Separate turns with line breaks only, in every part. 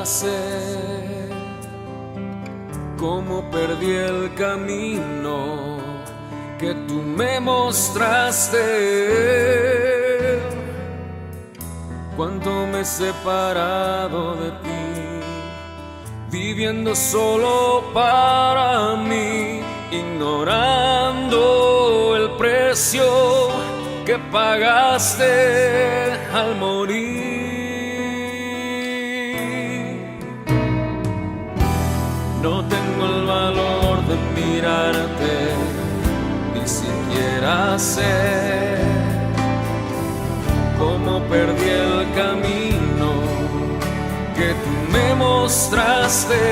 sé cómo perdí el camino que tú me mostraste, cuánto me he separado de ti, viviendo solo para mí, ignorando el precio que pagaste al morir. No tengo el valor de mirarte, ni siquiera sé cómo perdí el camino que tú me mostraste,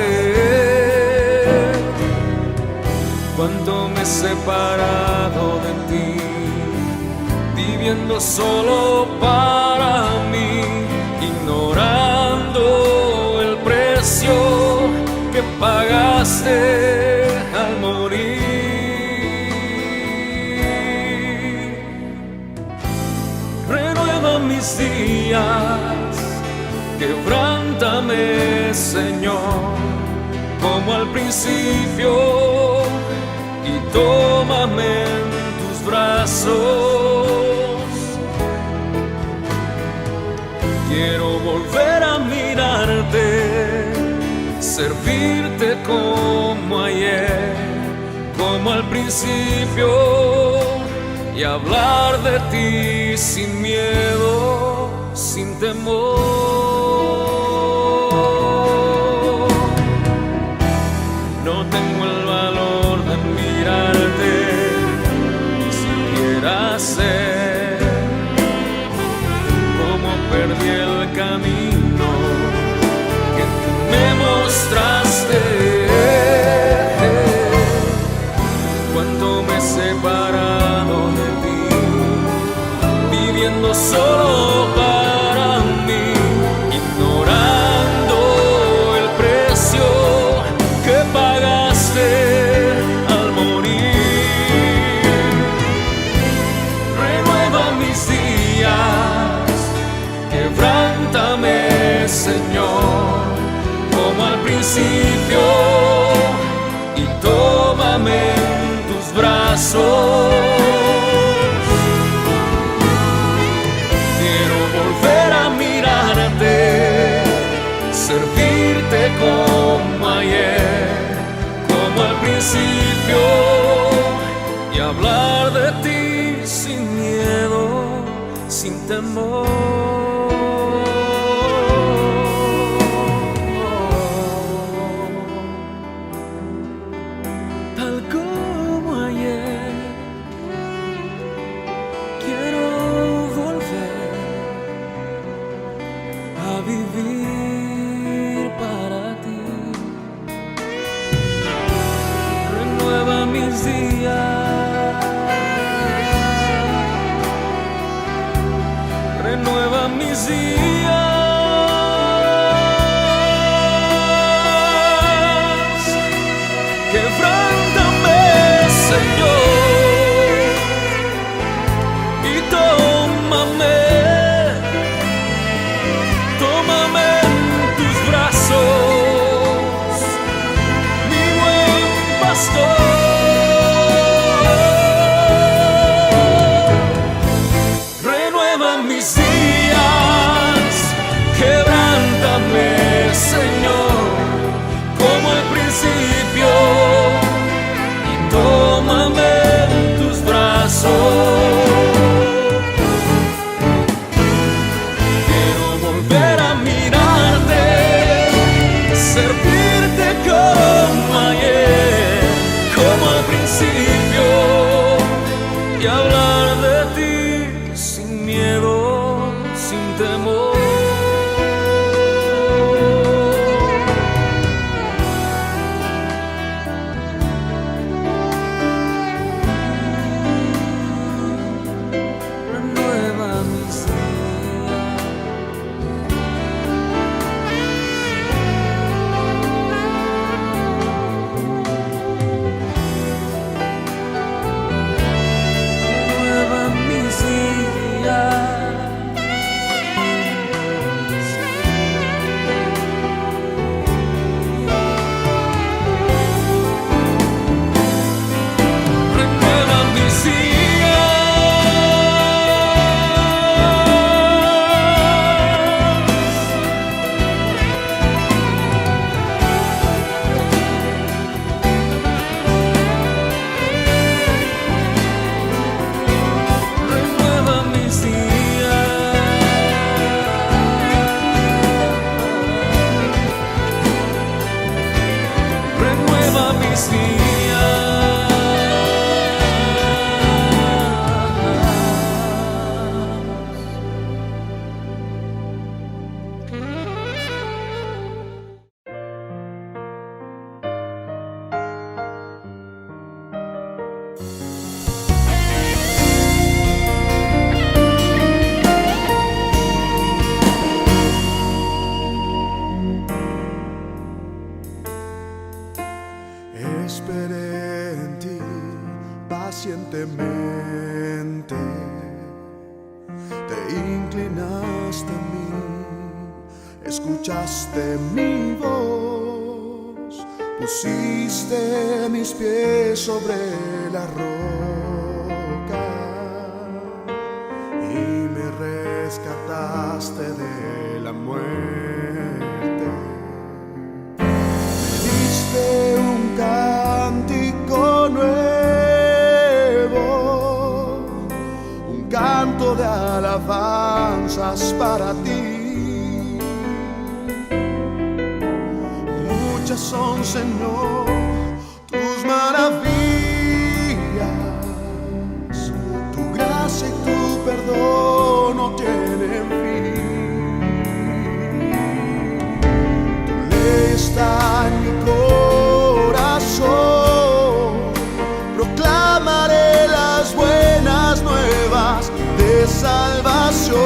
cuánto me he separado de ti, viviendo solo para mí, ignorando el precio que pagaste al morir. Renueva mis días, quebrántame, Señor, como al principio, y tómame en tus brazos. Quiero volver a mirarte, servirte como ayer, como al principio, y hablar de ti sin miedo, sin temor. No tengo el valor de mirarte, ni siquiera sé cómo perdí el camino que tú me mostraste, cuánto me he separado de ti, viviendo solo para mí, ignorando el precio que pagaste al morir. Renueva mis días, quebrántame, Señor, como al principio, y tómame en tus brazos. Quiero volver a mirarte, servirte como ayer, como al principio, y hablar de ti sin miedo, sin temor. Vivir para ti. Renueva mis días, renueva mis días, quebrántame, Señor, y tómame. Renueva mis días, mis días.
Esperé en ti pacientemente, te inclinaste a mí, escuchaste mi voz, pusiste mis pies sobre la roca y me rescataste de la muerte. Me diste un cántico nuevo, un canto de alabanzas para ti. Muchas son, Señor, tus maravillas, tu gracia y tu perdón no tienen fin. Tu ley está en mi corazón, proclamaré las buenas nuevas de salvación.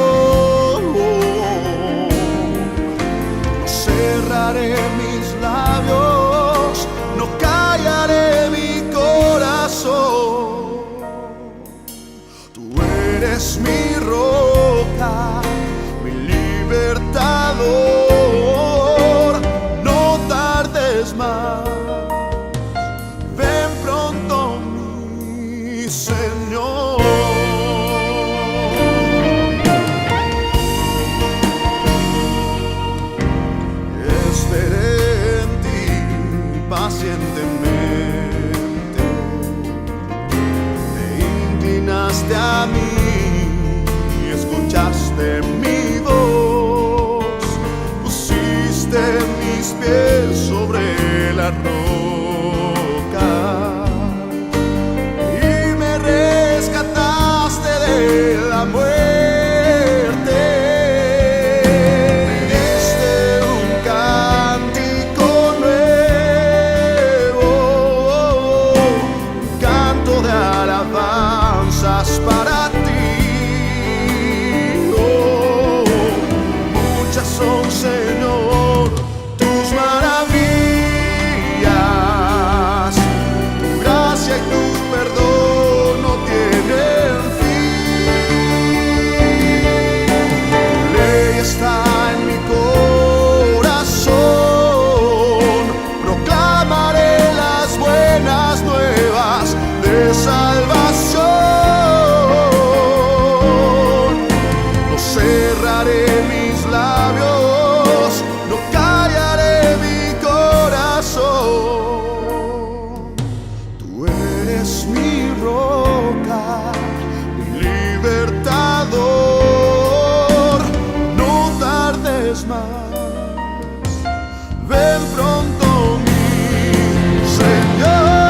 No cerraré mis labios, no callaré mi corazón. Tú eres mi roca, mi libertador. No tardes más, ven pronto mi Señor. Esperé en ti pacientemente, te inclinaste a mí y escuchaste mi voz, pusiste mis pies sobre la roca y me rescataste de la muerte. Me diste un cántico nuevo, un canto de alabanzas para ti. Oh, muchas son, Señor, tus maravillas, tu gracia y tu perdón no tienen fin. Tu ley está en mi corazón, proclamaré las buenas nuevas de salvación. No cerraré mis labios, no callaré mi corazón. Tú eres mi roca, mi libertador. No tardes más, ven pronto mi Señor.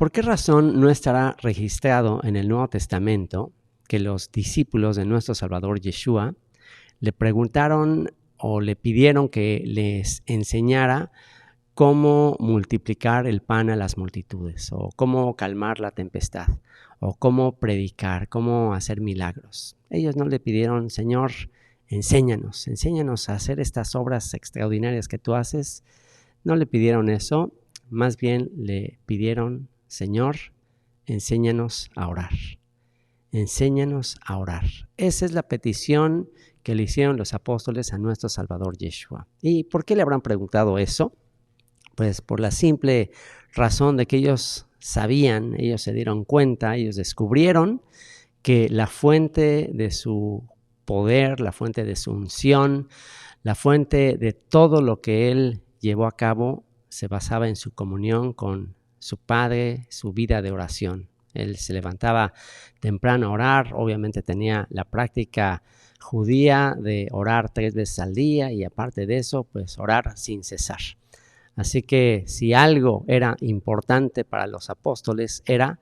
¿por qué razón no estará registrado en el Nuevo Testamento que los discípulos de nuestro Salvador Yeshua le preguntaron o le pidieron que les enseñara cómo multiplicar el pan a las multitudes, o cómo calmar la tempestad, o cómo predicar, cómo hacer milagros? Ellos no le pidieron: Señor, enséñanos a hacer estas obras extraordinarias que tú haces. No le pidieron eso, más bien le pidieron: Señor, enséñanos a orar. Enséñanos a orar. Esa es la petición que le hicieron los apóstoles a nuestro Salvador Yeshua. ¿Y por qué le habrán preguntado eso? Pues por la simple razón de que ellos sabían, ellos se dieron cuenta, ellos descubrieron que la fuente de su poder, la fuente de su unción, la fuente de todo lo que él llevó a cabo se basaba en su comunión con su Padre, su vida de oración. Él se levantaba temprano a orar, obviamente tenía la práctica judía de orar 3 veces al día y aparte de eso, pues orar sin cesar. Así que si algo era importante para los apóstoles era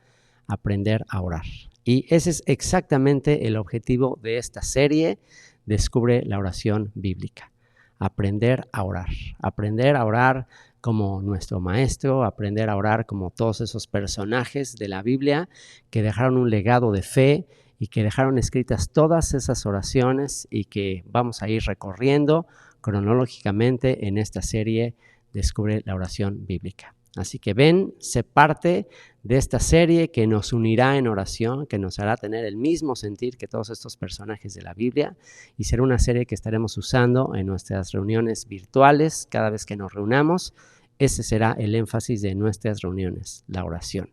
aprender a orar. Y ese es exactamente el objetivo de esta serie, Descubre la oración bíblica. Aprender a orar como nuestro maestro, aprender a orar como todos esos personajes de la Biblia que dejaron un legado de fe y que dejaron escritas todas esas oraciones y que vamos a ir recorriendo cronológicamente en esta serie Descubre la oración bíblica. Así que ven, sé parte de esta serie que nos unirá en oración, que nos hará tener el mismo sentir que todos estos personajes de la Biblia, y será una serie que estaremos usando en nuestras reuniones virtuales cada vez que nos reunamos. Ese será el énfasis de nuestras reuniones, la oración.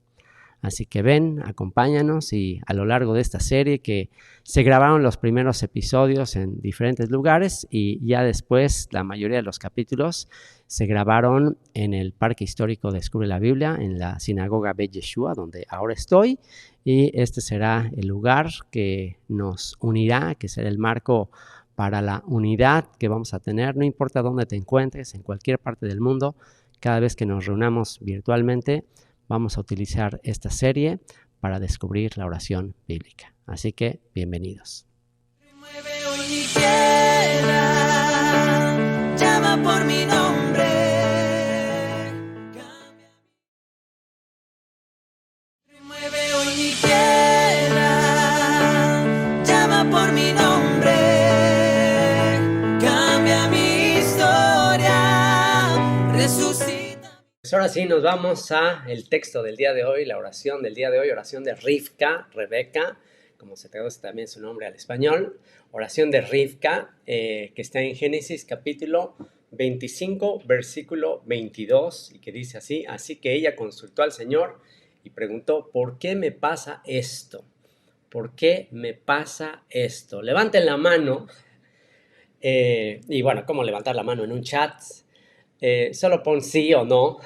Así que ven, acompáñanos y a lo largo de esta serie que se grabaron los primeros episodios en diferentes lugares y ya después la mayoría de los capítulos se grabaron en el Parque Histórico Descubre la Biblia, en la Sinagoga Bet Yeshua, donde ahora estoy, y este será el lugar que nos unirá, que será el marco para la unidad que vamos a tener, no importa dónde te encuentres, en cualquier parte del mundo, cada vez que nos reunamos virtualmente, vamos a utilizar esta serie para descubrir la oración bíblica. Así que, bienvenidos.
Remueve hoy mi tierra, llama por mi nombre. Remueve hoy mi tierra, llama por mi nombre. Cambia mi historia, resucita.
Pues ahora sí nos vamos a el texto del día de hoy, la oración del día de hoy, oración de Rivka, Rebeca, como se traduce también su nombre al español, oración de Rivka, que está en Génesis capítulo 25, versículo 22, y que dice así: así que ella consultó al Señor y preguntó: ¿por qué me pasa esto? ¿Por qué me pasa esto? Levanten la mano, y bueno, ¿cómo levantar la mano en un chat? Solo pon sí o no.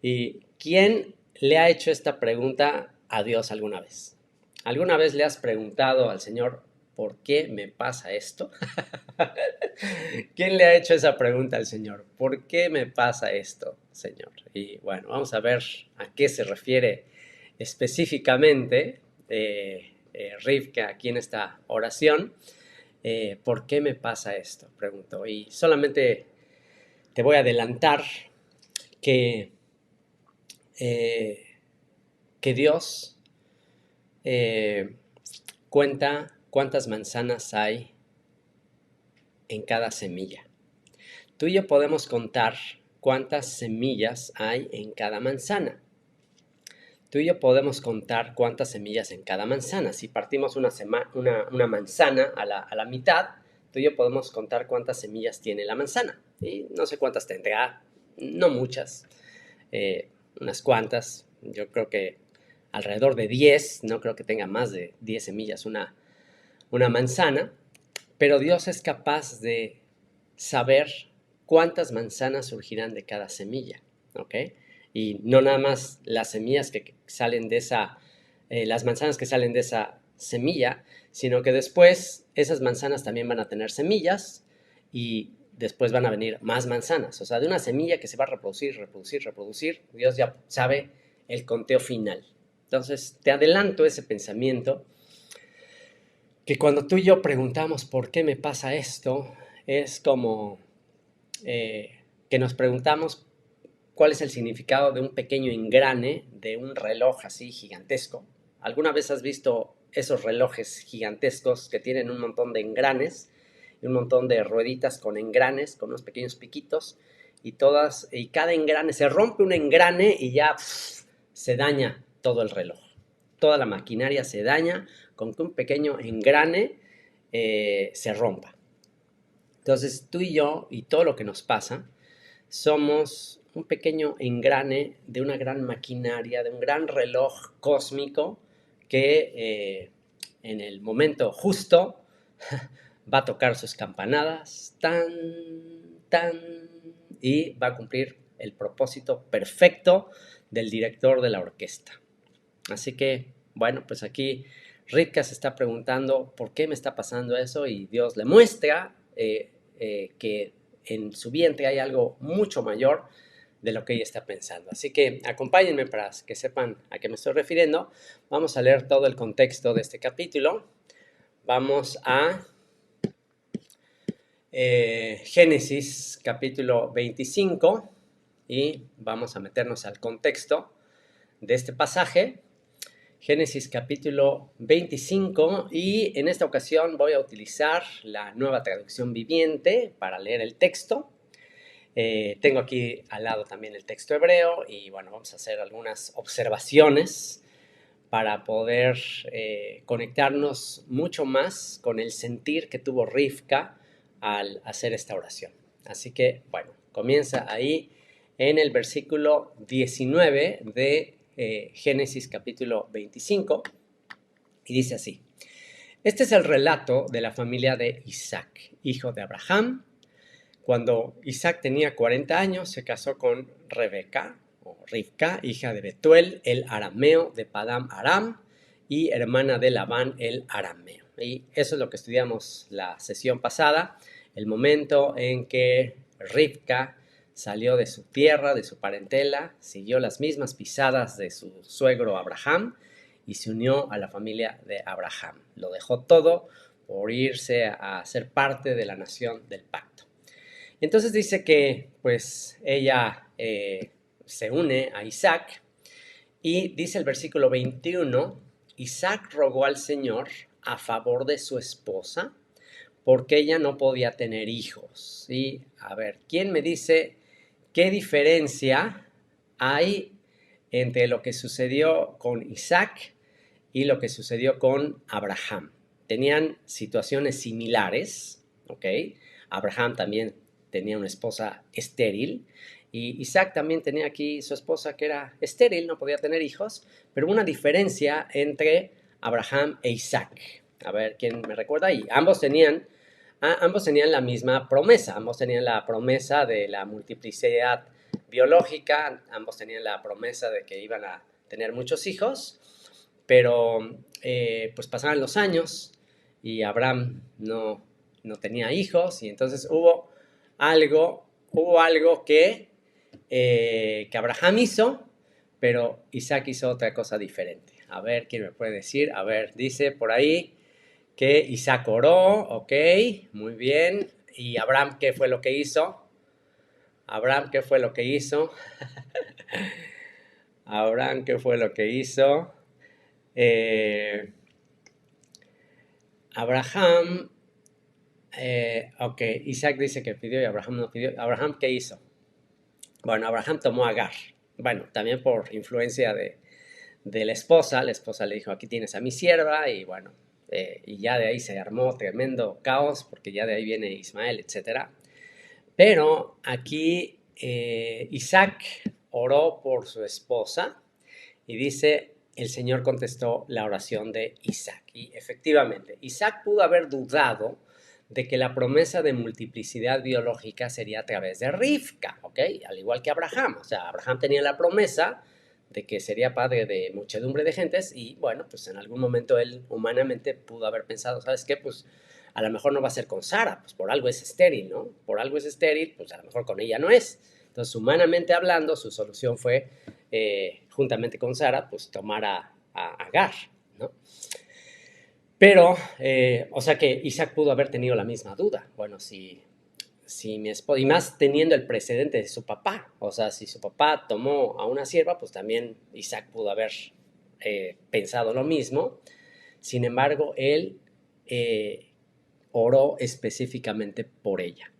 ¿Y quién le ha hecho esta pregunta a Dios alguna vez? ¿Alguna vez le has preguntado al Señor: ¿por qué me pasa esto? ¿Quién le ha hecho esa pregunta al Señor? ¿Por qué me pasa esto, Señor? Y bueno, vamos a ver a qué se refiere específicamente Rivka aquí en esta oración. ¿Por qué me pasa esto?, preguntó. Y solamente te voy a adelantar que Dios cuenta cuántas manzanas hay en cada semilla. Tú y yo podemos contar cuántas semillas hay en cada manzana. Tú y yo podemos contar cuántas semillas en cada manzana. Si partimos una manzana a la mitad, tú y yo podemos contar cuántas semillas tiene la manzana. Y no sé cuántas tendrá, no muchas, unas cuantas. Yo creo que alrededor de 10, no creo que tenga más de 10 semillas una manzana. Pero Dios es capaz de saber cuántas manzanas surgirán de cada semilla, ¿ok? Y no nada más las semillas que salen de las manzanas que salen de esa semilla, sino que después esas manzanas también van a tener semillas y después van a venir más manzanas. O sea, de una semilla que se va a reproducir, Dios ya sabe el conteo final. Entonces, te adelanto ese pensamiento, que cuando tú y yo preguntamos por qué me pasa esto, es como que nos preguntamos cuál es el significado de un pequeño engrane de un reloj así gigantesco. ¿Alguna vez has visto esos relojes gigantescos que tienen un montón de engranes y un montón de rueditas con engranes, con unos pequeños piquitos, y cada engrane, se rompe un engrane y ya se daña todo el reloj? Toda la maquinaria se daña con que un pequeño engrane se rompa. Entonces, tú y yo, y todo lo que nos pasa, somos un pequeño engrane de una gran maquinaria, de un gran reloj cósmico que en el momento justo va a tocar sus campanadas, tan, tan, y va a cumplir el propósito perfecto del director de la orquesta. Así que, bueno, pues aquí Rivka se está preguntando por qué me está pasando eso, y Dios le muestra que en su vientre hay algo mucho mayor de lo que ella está pensando. Así que acompáñenme para que sepan a qué me estoy refiriendo. Vamos a leer todo el contexto de este capítulo. Vamos a Génesis capítulo 25 y vamos a meternos al contexto de este pasaje. Génesis capítulo 25, y en esta ocasión voy a utilizar la Nueva Traducción Viviente para leer el texto. Tengo aquí al lado también el texto hebreo, y bueno, vamos a hacer algunas observaciones para poder conectarnos mucho más con el sentir que tuvo Rivka al hacer esta oración. Así que, bueno, comienza ahí en el versículo 19 de Génesis capítulo 25, y dice así: este es el relato de la familia de Isaac, hijo de Abraham. Cuando Isaac tenía 40 años, se casó con Rebeca, o Rivka, hija de Betuel, el arameo de Padam Aram, y hermana de Labán, el arameo. Y eso es lo que estudiamos la sesión pasada, el momento en que Rivka salió de su tierra, de su parentela, siguió las mismas pisadas de su suegro Abraham y se unió a la familia de Abraham. Lo dejó todo por irse a ser parte de la nación del pacto. Entonces dice que pues ella se une a Isaac, y dice el versículo 21, Isaac rogó al Señor a favor de su esposa porque ella no podía tener hijos. Y a ver, ¿quién me dice qué diferencia hay entre lo que sucedió con Isaac y lo que sucedió con Abraham? Tenían situaciones similares, ¿ok? Abraham también tenía una esposa estéril, y Isaac también tenía aquí su esposa que era estéril, no podía tener hijos, pero una diferencia entre Abraham e Isaac. A ver, ¿quién me recuerda ahí? Ambos tenían la misma promesa, ambos tenían la promesa de la multiplicidad biológica, ambos tenían la promesa de que iban a tener muchos hijos, pero pues pasaban los años y Abraham no tenía hijos, y entonces hubo algo que Abraham hizo, pero Isaac hizo otra cosa diferente. A ver, ¿quién me puede decir? A ver, dice por ahí que Isaac oró, ok, muy bien. ¿Y Abraham qué fue lo que hizo? Abraham, ¿qué fue lo que hizo? Abraham, ¿qué fue lo que hizo? Abraham, ok, Isaac dice que pidió y Abraham no pidió. ¿Abraham qué hizo? Bueno, Abraham tomó a Agar. Bueno, también por influencia de la esposa le dijo, aquí tienes a mi sierva, y bueno, y ya de ahí se armó tremendo caos, porque ya de ahí viene Ismael, etc. Pero aquí Isaac oró por su esposa, y dice, el Señor contestó la oración de Isaac. Y efectivamente, Isaac pudo haber dudado de que la promesa de multiplicidad biológica sería a través de Rivka, ¿ok? Al igual que Abraham. O sea, Abraham tenía la promesa de que sería padre de muchedumbre de gentes, y bueno, pues en algún momento él humanamente pudo haber pensado, ¿sabes qué? Pues a lo mejor no va a ser con Sara, pues por algo es estéril, ¿no? Por algo es estéril, pues a lo mejor con ella no es. Entonces, humanamente hablando, su solución fue juntamente con Sara, pues tomar a Agar, ¿no? Pero, o sea que Isaac pudo haber tenido la misma duda. Bueno, si mi esposa, y más teniendo el precedente de su papá, o sea, si su papá tomó a una sierva, pues también Isaac pudo haber pensado lo mismo. Sin embargo, él oró específicamente por ella.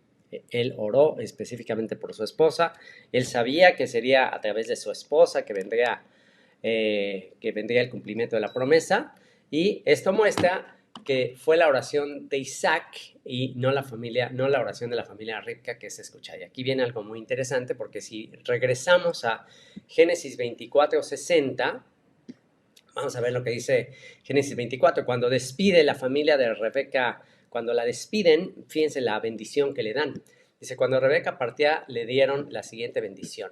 Él oró específicamente por su esposa. Él sabía que sería a través de su esposa que vendría el cumplimiento de la promesa. Y esto muestra que fue la oración de Isaac y no la oración de la familia Rivka que se escucha. Y aquí viene algo muy interesante, porque si regresamos a Génesis 24:60, vamos a ver lo que dice Génesis 24. Cuando despide la familia de Rebeca, cuando la despiden, fíjense la bendición que le dan. Dice, cuando Rebeca partía, le dieron la siguiente bendición.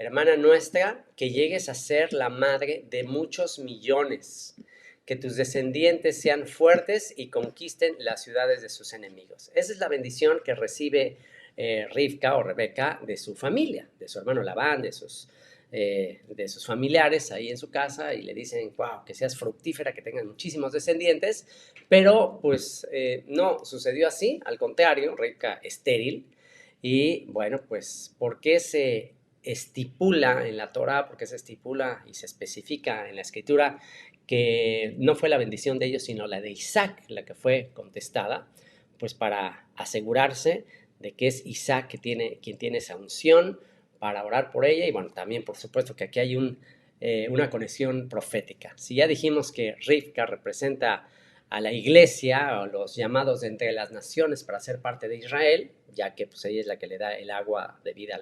Hermana nuestra, que llegues a ser la madre de muchos millones, que tus descendientes sean fuertes y conquisten las ciudades de sus enemigos. Esa es la bendición que recibe Rivka o Rebeca de su familia, de su hermano Labán, de sus familiares ahí en su casa, y le dicen, wow, que seas fructífera, que tengan muchísimos descendientes. Pero pues no sucedió así, al contrario, Rivka estéril. Y bueno, pues ¿por qué se estipula en la Torah, por qué se estipula y se especifica en la Escritura que no fue la bendición de ellos, sino la de Isaac la que fue contestada? Pues para asegurarse de que es Isaac quien tiene esa unción para orar por ella. Y bueno, también por supuesto que aquí hay una conexión profética. Si ya dijimos que Rivka representa a la iglesia, o los llamados de entre las naciones para ser parte de Israel, ya que pues ella es la que le da el agua de vida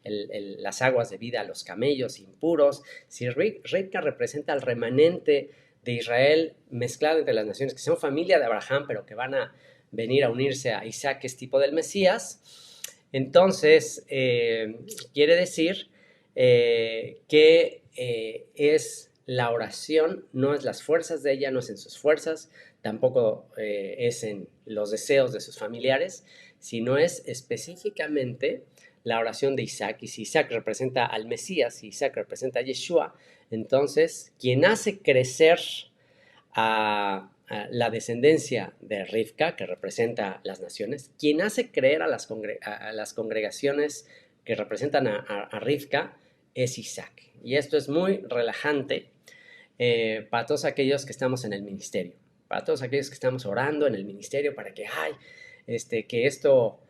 las aguas de vida a los camellos impuros. Si Rivka representa al remanente de Israel mezclado entre las naciones, que son familia de Abraham, pero que van a venir a unirse a Isaac, que es tipo del Mesías, entonces quiere decir que es la oración, no es las fuerzas de ella, no es en sus fuerzas, tampoco es en los deseos de sus familiares, sino es específicamente la oración de Isaac. Y si Isaac representa al Mesías, si Isaac representa a Yeshua, entonces quien hace crecer a la descendencia de Rivka, que representa las naciones, quien hace creer a las congregaciones que representan a Rivka, es Isaac. Y esto es muy relajante para todos aquellos que estamos en el ministerio, para todos aquellos que estamos orando en el ministerio para que esto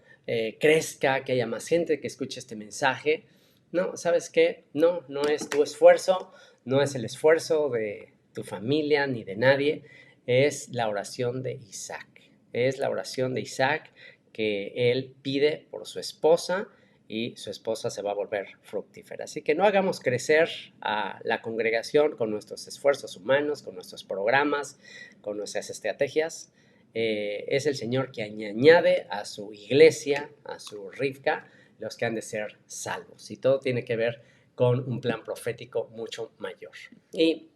crezca, que haya más gente que escuche este mensaje. No, ¿sabes qué? No es tu esfuerzo, no es el esfuerzo de tu familia ni de nadie, es la oración de Isaac. Es la oración de Isaac que él pide por su esposa, y su esposa se va a volver fructífera. Así que no hagamos crecer a la congregación con nuestros esfuerzos humanos, con nuestros programas, con nuestras estrategias. Es el Señor que añade a su iglesia, a su Rivka, los que han de ser salvos. Y todo tiene que ver con un plan profético mucho mayor. Y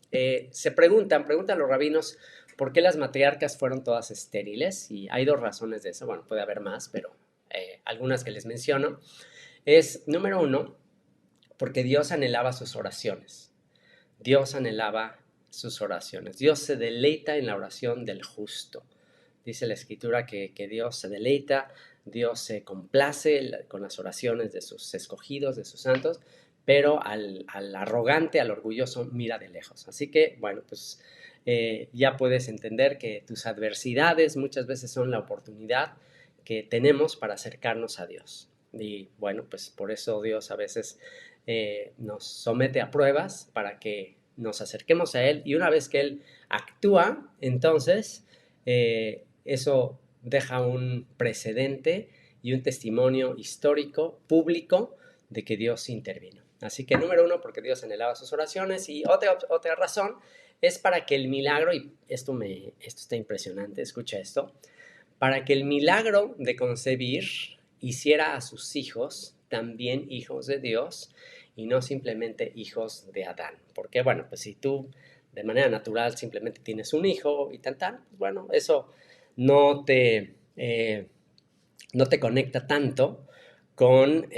se preguntan los rabinos, ¿por qué las matriarcas fueron todas estériles? Y hay dos razones de eso. Bueno, puede haber más, pero algunas que les menciono. Es, número uno, porque Dios anhelaba sus oraciones. Dios anhelaba sus oraciones. Dios se deleita en la oración del justo. Dice la Escritura que Dios se deleita, Dios se complace con las oraciones de sus escogidos, de sus santos, pero al arrogante, al orgulloso, mira de lejos. Así que, bueno, pues ya puedes entender que tus adversidades muchas veces son la oportunidad que tenemos para acercarnos a Dios. Y bueno, pues por eso Dios a veces nos somete a pruebas para que nos acerquemos a Él, y una vez que Él actúa, entonces eso deja un precedente y un testimonio histórico, público, de que Dios intervino. Así que número uno, porque Dios anhelaba sus oraciones, y otra razón es para que el milagro, y esto está impresionante, escucha esto, para que el milagro de concebir hiciera a sus hijos también hijos de Dios y no simplemente hijos de Adán. Porque bueno, pues si tú de manera natural simplemente tienes un hijo y pues bueno, eso no te conecta tanto con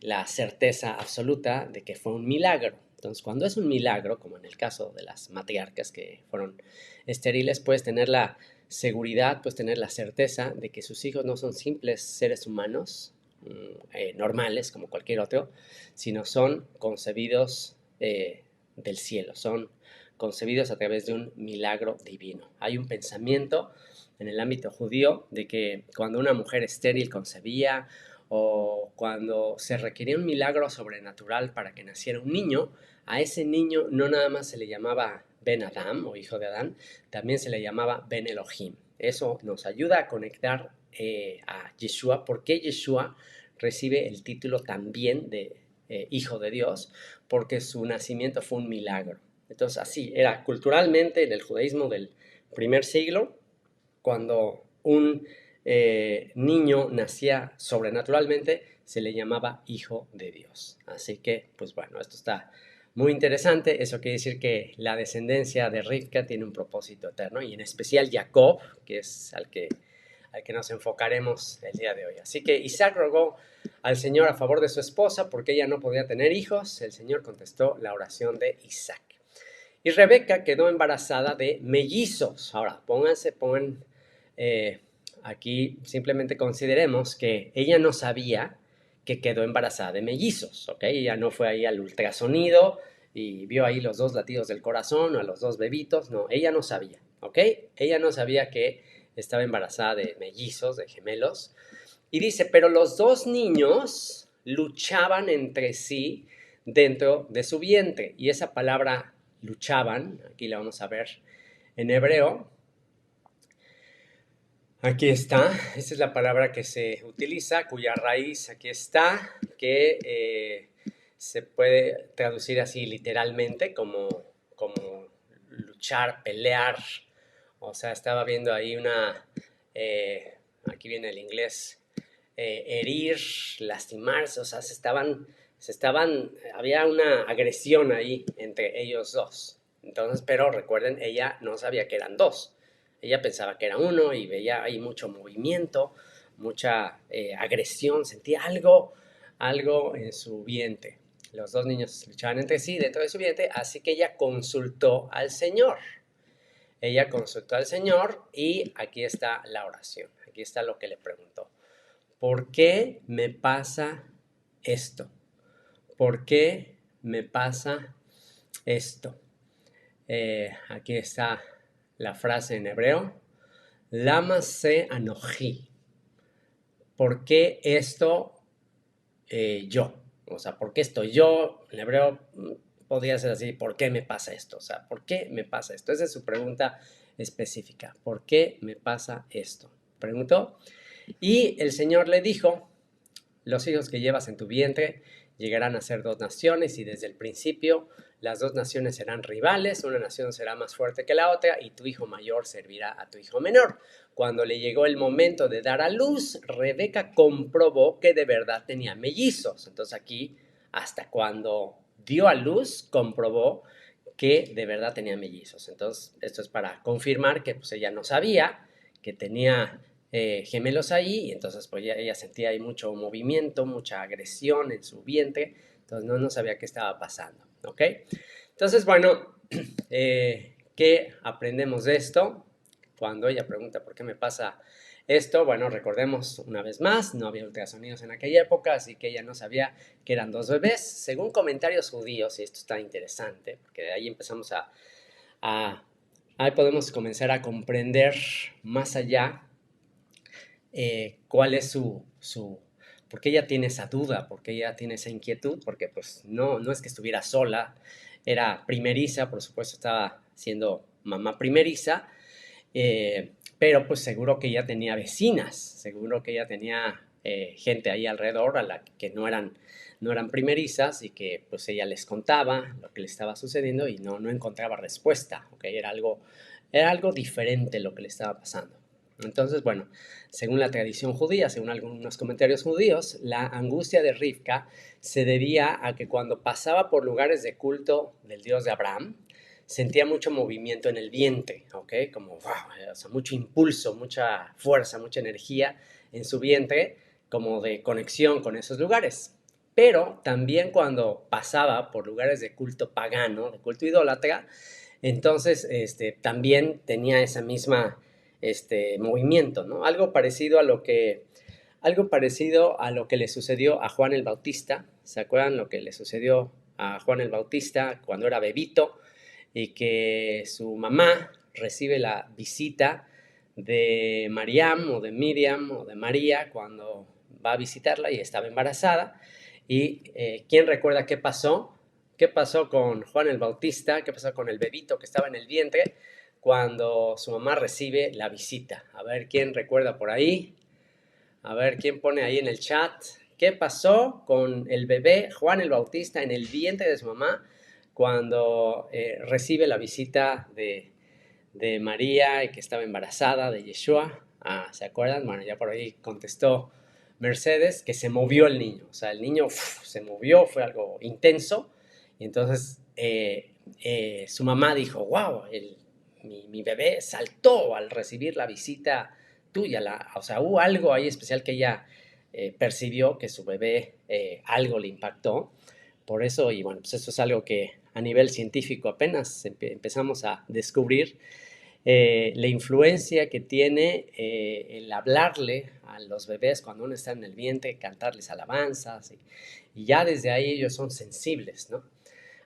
la certeza absoluta de que fue un milagro, Entonces, cuando es un milagro, como en el caso de las matriarcas que fueron estériles, puedes tener la seguridad, puedes tener la certeza de que sus hijos no son simples seres humanos normales como cualquier otro, sino son concebidos del cielo, son concebidos a través de un milagro divino. Hay un pensamiento en el ámbito judío de que cuando una mujer estéril concebía o cuando se requería un milagro sobrenatural para que naciera un niño, a ese niño no nada más se le llamaba Ben Adam o hijo de Adán, también se le llamaba Ben Elohim. Eso nos ayuda a conectar a Yeshua, porque Yeshua recibe el título también de hijo de Dios, porque su nacimiento fue un milagro. Entonces así era culturalmente en el judaísmo del primer siglo, cuando un niño nacía sobrenaturalmente, se le llamaba hijo de Dios. Así que, pues bueno, esto está muy interesante. Eso quiere decir que la descendencia de Rivka tiene un propósito eterno, y en especial Jacob, que es al que nos enfocaremos el día de hoy. Así que Isaac rogó al Señor a favor de su esposa porque ella no podía tener hijos. El Señor contestó la oración de Isaac. Y Rebeca quedó embarazada de mellizos. Ahora, pongan aquí, simplemente consideremos que ella no sabía que quedó embarazada de mellizos, ¿ok? Ella no fue ahí al ultrasonido y vio ahí los dos latidos del corazón o a los dos bebitos. No, ella no sabía, ¿ok? Ella no sabía que estaba embarazada de mellizos, de gemelos. Y dice, pero los dos niños luchaban entre sí dentro de su vientre. Y esa palabra luchaban, aquí la vamos a ver en hebreo. Aquí está, esa es la palabra que se utiliza, cuya raíz aquí está, que se puede traducir así literalmente como luchar, pelear. O sea, estaba viendo ahí aquí viene el inglés, herir, lastimarse, o sea, había una agresión ahí entre ellos dos. Entonces, pero recuerden, ella no sabía que eran dos. Ella pensaba que era uno y veía ahí mucho movimiento, mucha agresión, sentía algo en su vientre. Los dos niños luchaban entre sí dentro de su vientre, así que ella consultó al Señor. Ella consultó al Señor y aquí está la oración. Aquí está lo que le preguntó. ¿Por qué me pasa esto? ¿Por qué me pasa esto? Aquí está la frase en hebreo. Lama se anoji. ¿Por qué esto yo? O sea, ¿por qué estoy yo? En hebreo podría ser así, ¿por qué me pasa esto? O sea, ¿por qué me pasa esto? Esa es su pregunta específica. ¿Por qué me pasa esto? Preguntó. Y el Señor le dijo, los hijos que llevas en tu vientre llegarán a ser dos naciones y desde el principio las dos naciones serán rivales, una nación será más fuerte que la otra y tu hijo mayor servirá a tu hijo menor. Cuando le llegó el momento de dar a luz, Rebeca comprobó que de verdad tenía mellizos. Entonces aquí, hasta cuando dio a luz, comprobó que de verdad tenía mellizos. Entonces esto es para confirmar que pues, ella no sabía que tenía gemelos ahí, y entonces pues ella sentía ahí mucho movimiento, mucha agresión en su vientre, entonces no sabía qué estaba pasando, ¿ok? Entonces, bueno, ¿qué aprendemos de esto? Cuando ella pregunta ¿por qué me pasa esto? Bueno, recordemos una vez más, no había ultrasonidos en aquella época, así que ella no sabía que eran dos bebés. Según comentarios judíos, y esto está interesante, porque de ahí empezamos ahí podemos comenzar a comprender más allá cuál es por qué ella tiene esa duda, por qué ella tiene esa inquietud, porque pues no es que estuviera sola, era primeriza, por supuesto estaba siendo mamá primeriza, pero pues seguro que ella tenía vecinas, seguro que ella tenía gente ahí alrededor a la que no eran primerizas y que pues ella les contaba lo que le estaba sucediendo y no encontraba respuesta, ¿okay? Era algo diferente lo que le estaba pasando. Entonces, bueno, según la tradición judía, según algunos comentarios judíos, la angustia de Rivka se debía a que cuando pasaba por lugares de culto del Dios de Abraham, sentía mucho movimiento en el vientre, ¿ok? Como, wow, o sea, mucho impulso, mucha fuerza, mucha energía en su vientre, como de conexión con esos lugares. pero también cuando pasaba por lugares de culto pagano, de culto idólatra, entonces también tenía esa misma movimiento, ¿no? Algo parecido a lo que le sucedió a Juan el Bautista. ¿Se acuerdan lo que le sucedió a Juan el Bautista cuando era bebito y que su mamá recibe la visita de Mariam o de Miriam o de María cuando va a visitarla y estaba embarazada? ¿Y quién recuerda qué pasó? ¿Qué pasó con Juan el Bautista? ¿Qué pasó con el bebito que estaba en el vientre cuando su mamá recibe la visita? A ver, ¿quién recuerda por ahí? A ver, ¿quién pone ahí en el chat? ¿Qué pasó con el bebé Juan el Bautista en el vientre de su mamá cuando recibe la visita de María y que estaba embarazada de Yeshua? ¿Se acuerdan? Bueno, ya por ahí contestó Mercedes que se movió el niño. O sea, el niño se movió, fue algo intenso. Y entonces su mamá dijo, wow, mi bebé saltó al recibir la visita tuya. O sea, hubo algo ahí especial que ella percibió que su bebé algo le impactó. Por eso, y bueno, pues eso es algo que a nivel científico apenas empezamos a descubrir. La influencia que tiene el hablarle a los bebés cuando uno está en el vientre, cantarles alabanzas, y ya desde ahí ellos son sensibles, ¿no?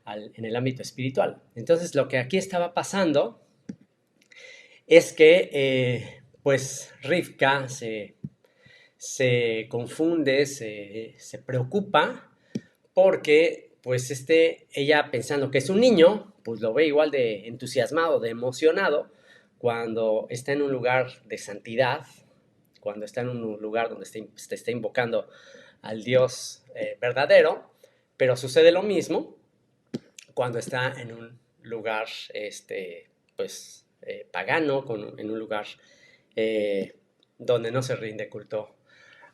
En el ámbito espiritual. Entonces, lo que aquí estaba pasando es que, pues, Rivka se confunde, se preocupa, porque, pues, ella pensando que es un niño, pues lo ve igual de entusiasmado, de emocionado, cuando está en un lugar de santidad, cuando está en un lugar donde se está invocando al Dios verdadero, pero sucede lo mismo cuando está en un lugar pues, pagano, en un lugar donde no se rinde culto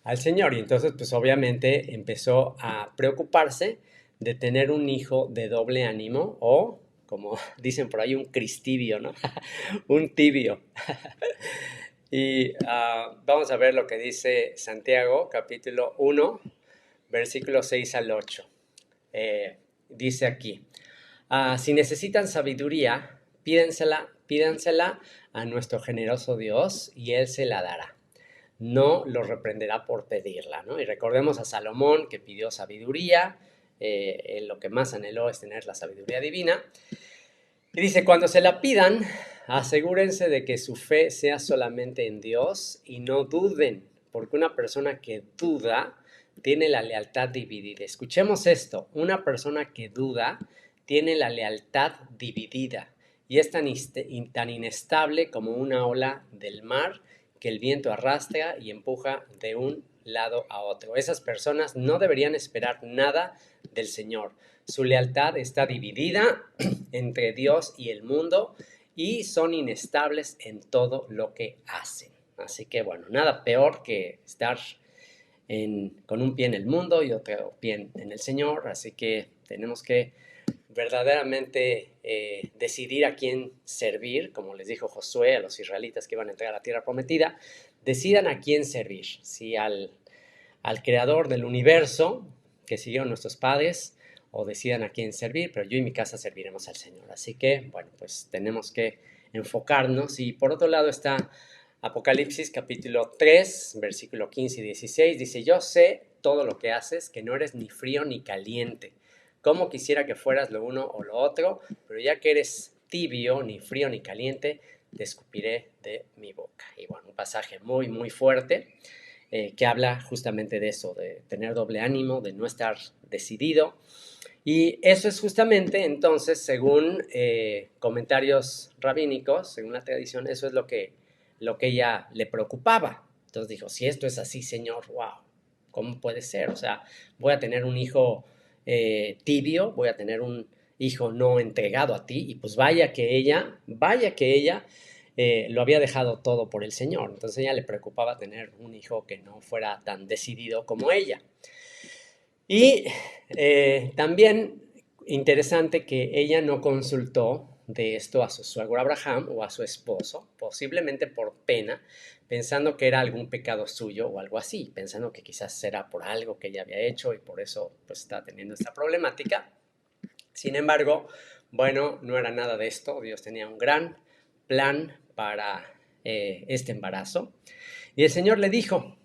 al Señor. Y entonces, pues obviamente empezó a preocuparse de tener un hijo de doble ánimo o, como dicen por ahí, un cristibio, ¿no? Un tibio. Y vamos a ver lo que dice Santiago, capítulo 1, versículos 6 al 8. Dice aquí, si necesitan sabiduría, pídansela a nuestro generoso Dios y Él se la dará. No los reprenderá por pedirla, ¿no? Y recordemos a Salomón que pidió sabiduría, lo que más anheló es tener la sabiduría divina. Y dice, cuando se la pidan, asegúrense de que su fe sea solamente en Dios y no duden, porque una persona que duda tiene la lealtad dividida. Escuchemos esto, una persona que duda tiene la lealtad dividida y es tan inestable como una ola del mar que el viento arrastra y empuja de un lado a otro. Esas personas no deberían esperar nada del Señor. Su lealtad está dividida entre Dios y el mundo y son inestables en todo lo que hacen. Así que bueno, nada peor que estar con un pie en el mundo y otro pie en el Señor. Así que tenemos que verdaderamente decidir a quién servir, como les dijo Josué a los israelitas que iban a entrar a la tierra prometida. Decidan a quién servir, si al creador del universo que siguieron nuestros padres, o decidan a quién servir, pero yo y mi casa serviremos al Señor. Así que, bueno, pues tenemos que enfocarnos. Y por otro lado está Apocalipsis capítulo 3, versículo 15 y 16. Dice, yo sé todo lo que haces, que no eres ni frío ni caliente. Cómo quisiera que fueras lo uno o lo otro, pero ya que eres tibio, ni frío ni caliente, te escupiré de mi boca. Y bueno, un pasaje muy, muy fuerte que habla justamente de eso, de tener doble ánimo, de no estar decidido. Y eso es justamente, entonces, según comentarios rabínicos, según la tradición, eso es lo que ella le preocupaba. Entonces dijo, si esto es así, Señor, wow, ¿cómo puede ser? O sea, voy a tener un hijo tibio, voy a tener un hijo no entregado a ti, y pues vaya que ella lo había dejado todo por el Señor. Entonces a ella le preocupaba tener un hijo que no fuera tan decidido como ella. Y también interesante que ella no consultó de esto a su suegro Abraham o a su esposo, posiblemente por pena, pensando que era algún pecado suyo o algo así, pensando que quizás era por algo que ella había hecho y por eso pues está teniendo esta problemática. Sin embargo, bueno, no era nada de esto. Dios tenía un gran plan para este embarazo. Y el Señor le dijo,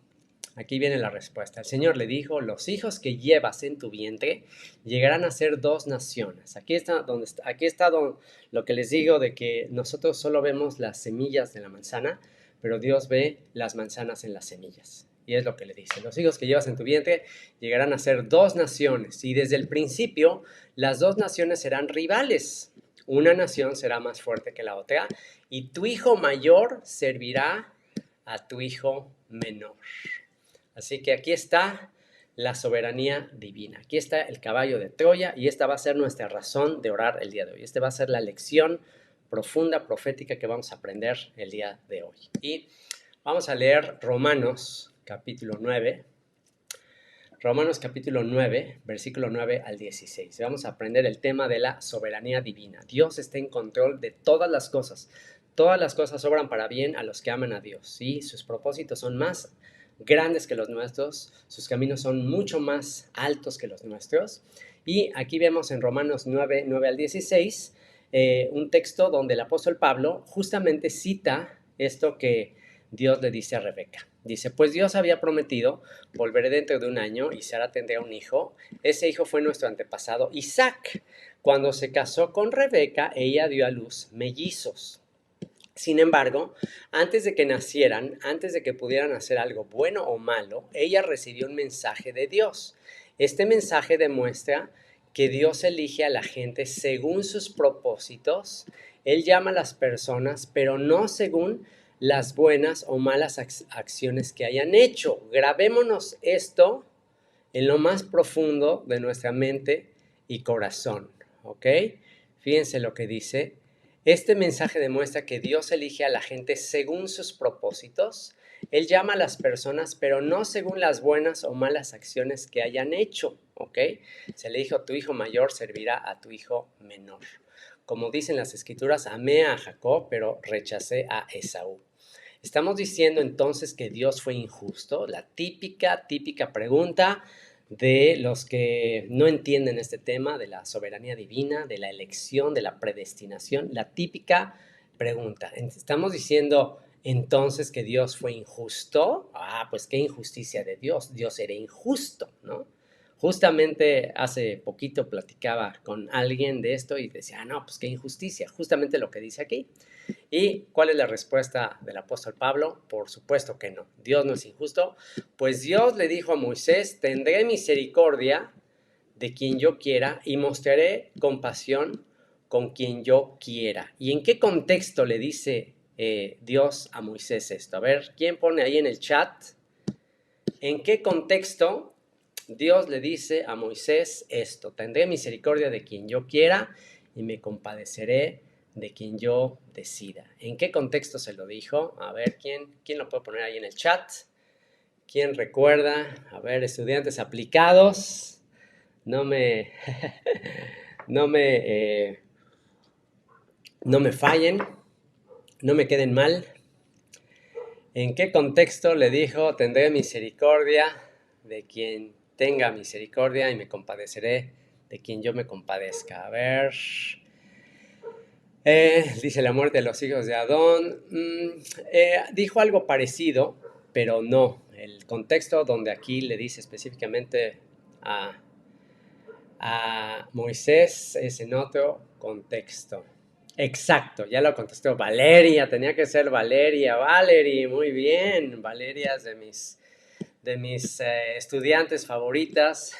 aquí viene la respuesta, el Señor le dijo, los hijos que llevas en tu vientre llegarán a ser 2 naciones. Aquí está lo que les digo de que nosotros solo vemos las semillas de la manzana, pero Dios ve las manzanas en las semillas. Y es lo que le dice, los hijos que llevas en tu vientre llegarán a ser 2 naciones. Y desde el principio, las 2 naciones serán rivales. Una nación será más fuerte que la otra. Y tu hijo mayor servirá a tu hijo menor. Así que aquí está la soberanía divina. Aquí está el caballo de Troya y esta va a ser nuestra razón de orar el día de hoy. Esta va a ser la lección profunda, profética que vamos a aprender el día de hoy. Y vamos a leer Romanos capítulo 9. Romanos capítulo 9, versículo 9 al 16. Vamos a aprender el tema de la soberanía divina. Dios está en control de todas las cosas. Todas las cosas obran para bien a los que aman a Dios. ¿Sí? Sus propósitos son más grandes que los nuestros. Sus caminos son mucho más altos que los nuestros. Y aquí vemos en Romanos 9, 9 al 16, un texto donde el apóstol Pablo justamente cita esto que Dios le dice a Rebeca. Dice, pues Dios había prometido, volveré dentro de un año y Sara tendrá un hijo. Ese hijo fue nuestro antepasado Isaac. Cuando se casó con Rebeca, ella dio a luz mellizos. Sin embargo, antes de que nacieran, antes de que pudieran hacer algo bueno o malo, ella recibió un mensaje de Dios. Este mensaje demuestra que Dios elige a la gente según sus propósitos. Él llama a las personas, pero no según las buenas o malas acciones que hayan hecho. Grabémonos esto en lo más profundo de nuestra mente y corazón, ¿ok? Fíjense lo que dice. Este mensaje demuestra que Dios elige a la gente según sus propósitos. Él llama a las personas, pero no según las buenas o malas acciones que hayan hecho, ¿ok? Se le dijo, tu hijo mayor servirá a tu hijo menor. Como dicen las escrituras, amé a Jacob, pero rechacé a Esaú. ¿Estamos diciendo entonces que Dios fue injusto? La típica pregunta de los que no entienden este tema de la soberanía divina, de la elección, de la predestinación. La típica pregunta. ¿Estamos diciendo entonces que Dios fue injusto? Pues qué injusticia de Dios. Dios era injusto, ¿no? Justamente hace poquito platicaba con alguien de esto y decía, no, pues qué injusticia. Justamente lo que dice aquí. ¿Y cuál es la respuesta del apóstol Pablo? Por supuesto que no. Dios no es injusto. Pues Dios le dijo a Moisés, tendré misericordia de quien yo quiera y mostraré compasión con quien yo quiera. ¿Y en qué contexto le dice Dios a Moisés esto? A ver, ¿quién pone ahí en el chat? ¿En qué contexto Dios le dice a Moisés esto? Tendré misericordia de quien yo quiera y me compadeceré de quien yo decida. ¿En qué contexto se lo dijo? A ver, ¿quién lo puede poner ahí en el chat? ¿Quién recuerda? A ver, estudiantes aplicados, no me fallen, no me queden mal. ¿En qué contexto le dijo, tendré misericordia de quien tenga misericordia y me compadeceré de quien yo me compadezca? A ver... dice la muerte de los hijos de Adón. Dijo algo parecido, pero no. El contexto donde aquí le dice específicamente a Moisés es en otro contexto. Exacto, ya lo contestó Valeria, tenía que ser Valeria. Valerie, muy bien. Valeria es de mis estudiantes favoritas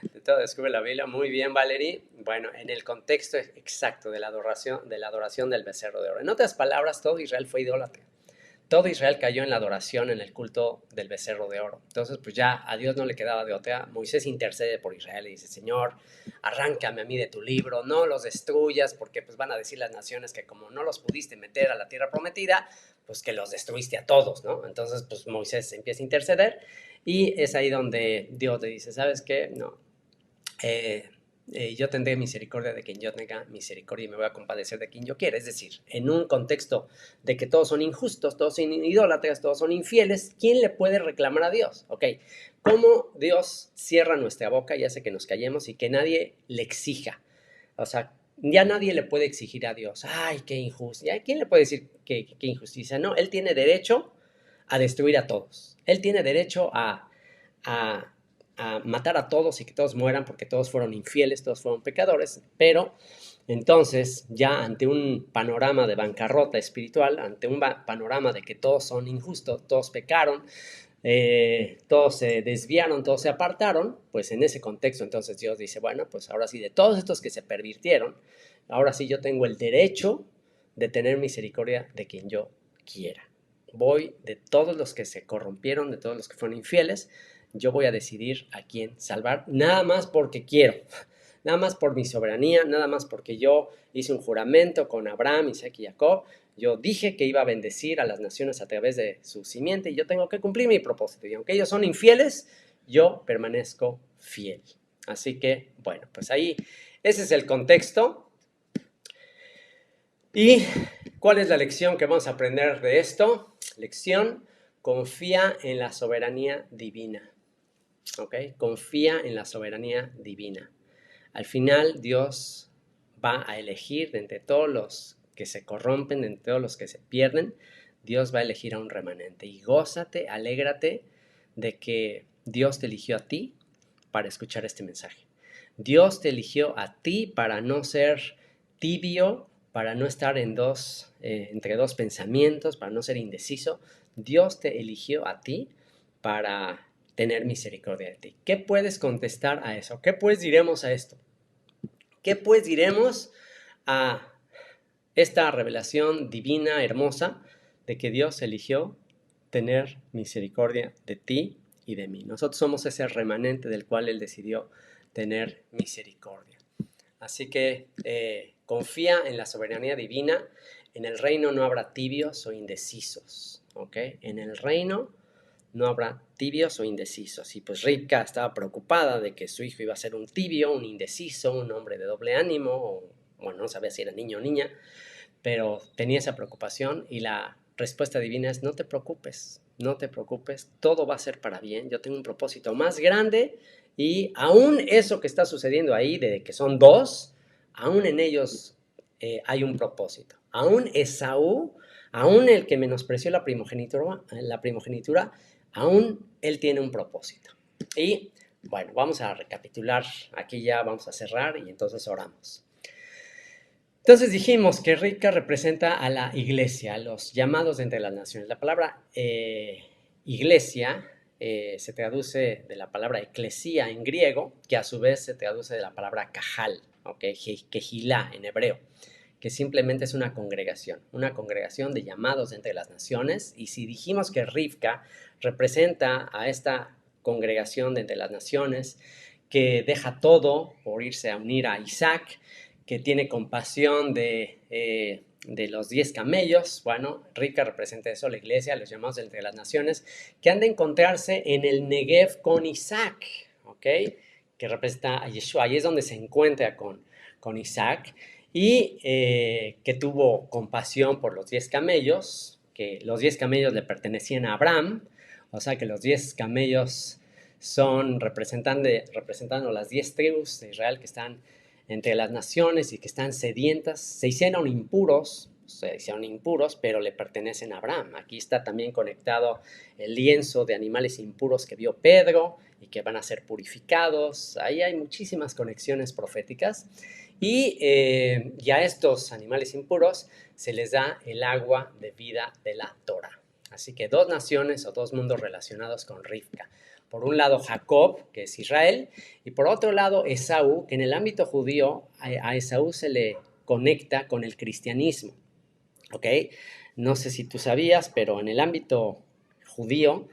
de todo Descubre la Biblia. Muy bien, Valerie. Bueno, en el contexto exacto de la adoración del becerro de oro. En otras palabras, todo Israel fue idólatra. Todo Israel cayó en la adoración, en el culto del becerro de oro. Entonces, pues ya a Dios no le quedaba de otra. Moisés intercede por Israel y dice, Señor, arráncame a mí de tu libro, no los destruyas, porque pues van a decir las naciones que como no los pudiste meter a la tierra prometida, pues que los destruiste a todos, ¿no? Entonces, pues Moisés empieza a interceder y es ahí donde Dios le dice, ¿sabes qué? No, yo tendré misericordia de quien yo tenga misericordia y me voy a compadecer de quien yo quiera. Es decir, en un contexto de que todos son injustos, todos son idólatras, todos son infieles, ¿quién le puede reclamar a Dios? Ok, ¿cómo Dios cierra nuestra boca y hace que nos callemos y que nadie le exija? O sea, ya nadie le puede exigir a Dios, ay, qué injusticia. ¿Quién le puede decir qué injusticia? No, Él tiene derecho a destruir a todos. Él tiene derecho a matar a todos y que todos mueran porque todos fueron infieles, todos fueron pecadores, pero entonces ya ante un panorama de bancarrota espiritual, ante un panorama de que todos son injustos, todos pecaron, todos se desviaron, todos se apartaron, pues en ese contexto entonces Dios dice, bueno, pues ahora sí, de todos estos que se pervirtieron, ahora sí yo tengo el derecho de tener misericordia de quien yo quiera. Voy de todos los que se corrompieron, de todos los que fueron infieles, yo voy a decidir a quién salvar, nada más porque quiero, nada más por mi soberanía, nada más porque yo hice un juramento con Abraham, Isaac y Jacob. Yo dije que iba a bendecir a las naciones a través de su simiente y yo tengo que cumplir mi propósito. Y aunque ellos son infieles, yo permanezco fiel. Así que, bueno, pues ahí, ese es el contexto. ¿Y cuál es la lección que vamos a aprender de esto? Lección, confía en la soberanía divina. ¿Ok? Confía en la soberanía divina. Al final, Dios va a elegir de entre todos los que se corrompen, de entre todos los que se pierden, Dios va a elegir a un remanente. Y gózate, alégrate de que Dios te eligió a ti para escuchar este mensaje. Dios te eligió a ti para no ser tibio, para no estar entre dos pensamientos, para no ser indeciso. Dios te eligió a ti para tener misericordia de ti. ¿Qué puedes contestar a eso? ¿Qué pues diremos a esto? ¿Qué pues diremos a esta revelación divina, hermosa, de que Dios eligió tener misericordia de ti y de mí? Nosotros somos ese remanente del cual Él decidió tener misericordia. Así que confía en la soberanía divina. En el reino no habrá tibios o indecisos. ¿Ok? En el reino no habrá tibios o indecisos. Y pues Rivka estaba preocupada de que su hijo iba a ser un tibio, un indeciso, un hombre de doble ánimo, o bueno, no sabía si era niño o niña, pero tenía esa preocupación y la respuesta divina es no te preocupes, todo va a ser para bien, yo tengo un propósito más grande y aún eso que está sucediendo ahí, de que son dos, aún en ellos hay un propósito. Aún Esaú, aún el que menospreció la primogenitura, aún él tiene un propósito. Y bueno, vamos a recapitular, aquí ya vamos a cerrar y entonces oramos. Entonces dijimos que Rivka representa a la iglesia, a los llamados de entre las naciones. La palabra iglesia se traduce de la palabra eclesía en griego, que a su vez se traduce de la palabra cajal, ¿okay? Kehilá en hebreo, que simplemente es una congregación de llamados de entre las naciones. Y si dijimos que Rivka representa a esta congregación de entre las naciones, que deja todo por irse a unir a Isaac, que tiene compasión de los 10 camellos, bueno, Rivka representa eso, la iglesia, los llamados de entre las naciones, que han de encontrarse en el Negev con Isaac, ¿ok? Que representa a Yeshua, ahí es donde se encuentra con Isaac, y que tuvo compasión por los 10 camellos, que los 10 camellos le pertenecían a Abraham, o sea que los 10 camellos son representando las 10 tribus de Israel que están entre las naciones y que están sedientas, se hicieron impuros, pero le pertenecen a Abraham. Aquí está también conectado el lienzo de animales impuros que vio Pedro y que van a ser purificados. Ahí hay muchísimas conexiones proféticas. Y a estos animales impuros se les da el agua de vida de la Torah. Así que 2 naciones o 2 mundos relacionados con Rivka. Por un lado Jacob, que es Israel, y por otro lado Esaú, que en el ámbito judío a Esaú se le conecta con el cristianismo. ¿Ok? No sé si tú sabías, pero en el ámbito judío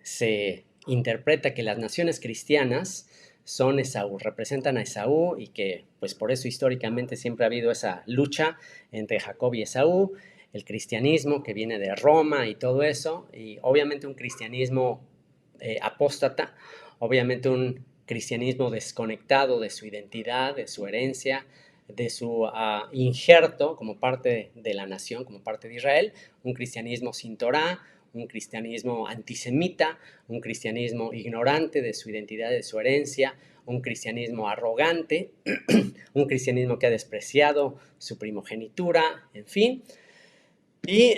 se interpreta que las naciones cristianas son Esaú, representan a Esaú, y que pues por eso históricamente siempre ha habido esa lucha entre Jacob y Esaú, el cristianismo que viene de Roma y todo eso, y obviamente un cristianismo apóstata, obviamente un cristianismo desconectado de su identidad, de su herencia, de su injerto como parte de la nación, como parte de Israel, un cristianismo sin Torá, un cristianismo antisemita, un cristianismo ignorante de su identidad, de su herencia, un cristianismo arrogante, un cristianismo que ha despreciado su primogenitura, en fin. Y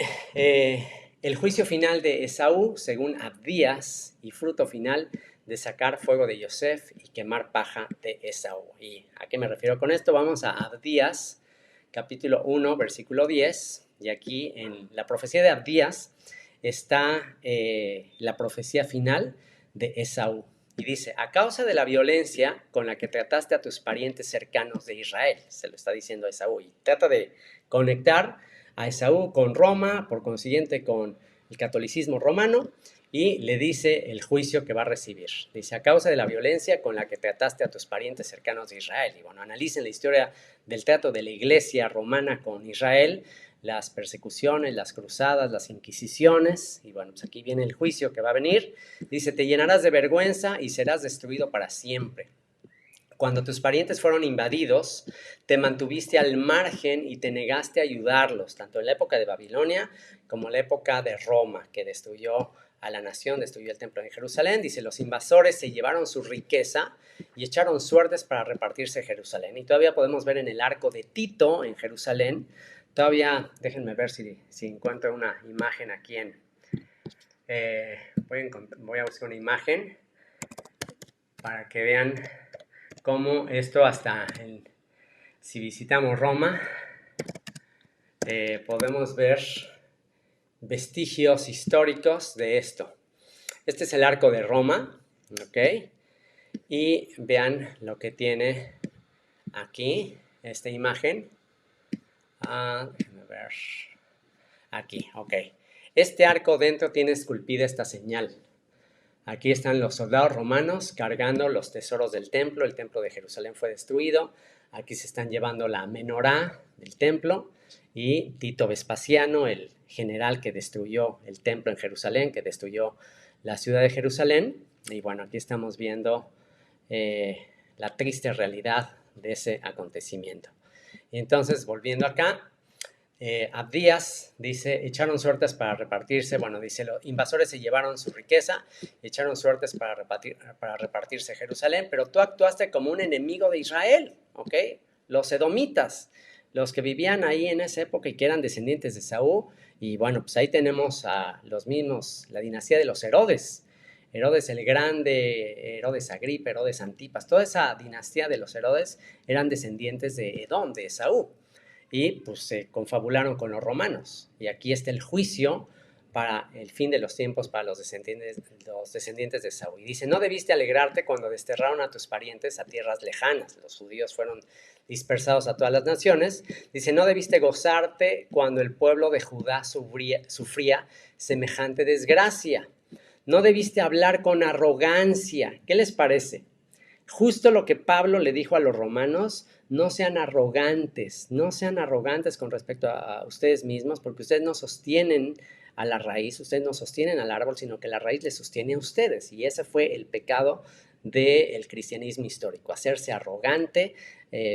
el juicio final de Esaú, según Abdías, y fruto final de sacar fuego de Yosef y quemar paja de Esaú. ¿Y a qué me refiero con esto? Vamos a Abdías, capítulo 1, versículo 10, y aquí en la profecía de Abdías está la profecía final de Esaú. Y dice, a causa de la violencia con la que trataste a tus parientes cercanos de Israel, se lo está diciendo a Esaú, y trata de conectar a Esaú con Roma, por consiguiente con el catolicismo romano, y le dice el juicio que va a recibir. Dice, a causa de la violencia con la que trataste a tus parientes cercanos de Israel. Y bueno, analicen la historia del trato de la iglesia romana con Israel, las persecuciones, las cruzadas, las inquisiciones, y bueno, pues aquí viene el juicio que va a venir. Dice, te llenarás de vergüenza y serás destruido para siempre. Cuando tus parientes fueron invadidos, te mantuviste al margen y te negaste a ayudarlos, tanto en la época de Babilonia como en la época de Roma, que destruyó a la nación, destruyó el templo de Jerusalén. Dice, los invasores se llevaron su riqueza y echaron suertes para repartirse Jerusalén. Y todavía podemos ver en el arco de Tito en Jerusalén, todavía, déjenme ver si encuentro una imagen aquí voy a buscar una imagen para que vean cómo esto si visitamos Roma, podemos ver vestigios históricos de esto. Este es el arco de Roma, ¿ok? Y vean lo que tiene aquí, esta imagen. Déjenme ver. Aquí, ok. Este arco dentro tiene esculpida esta señal. Aquí están los soldados romanos cargando los tesoros del templo. El templo de Jerusalén fue destruido. Aquí se están llevando la menorá del templo. Y Tito Vespasiano, el general que destruyó el templo en Jerusalén, que destruyó la ciudad de Jerusalén. Y bueno, aquí estamos viendo la triste realidad de ese acontecimiento. Y entonces, volviendo acá, Abdías dice, echaron suertes para repartirse, bueno, dice, los invasores se llevaron su riqueza, echaron suertes para repartirse Jerusalén, pero tú actuaste como un enemigo de Israel, ¿ok? Los edomitas, los que vivían ahí en esa época y que eran descendientes de Saúl, y bueno, pues ahí tenemos a los mismos, la dinastía de los Herodes, Herodes el Grande, Herodes Agripa, Herodes Antipas, toda esa dinastía de los Herodes eran descendientes de Edom, de Esaú. Y pues se confabularon con los romanos. Y aquí está el juicio para el fin de los tiempos para los descendientes de Saúl. Y dice, no debiste alegrarte cuando desterraron a tus parientes a tierras lejanas. Los judíos fueron dispersados a todas las naciones. Dice, no debiste gozarte cuando el pueblo de Judá sufría semejante desgracia. No debiste hablar con arrogancia. ¿Qué les parece? Justo lo que Pablo le dijo a los romanos, no sean arrogantes con respecto a ustedes mismos, porque ustedes no sostienen a la raíz, ustedes no sostienen al árbol, sino que la raíz les sostiene a ustedes. Y ese fue el pecado del cristianismo histórico, hacerse arrogante,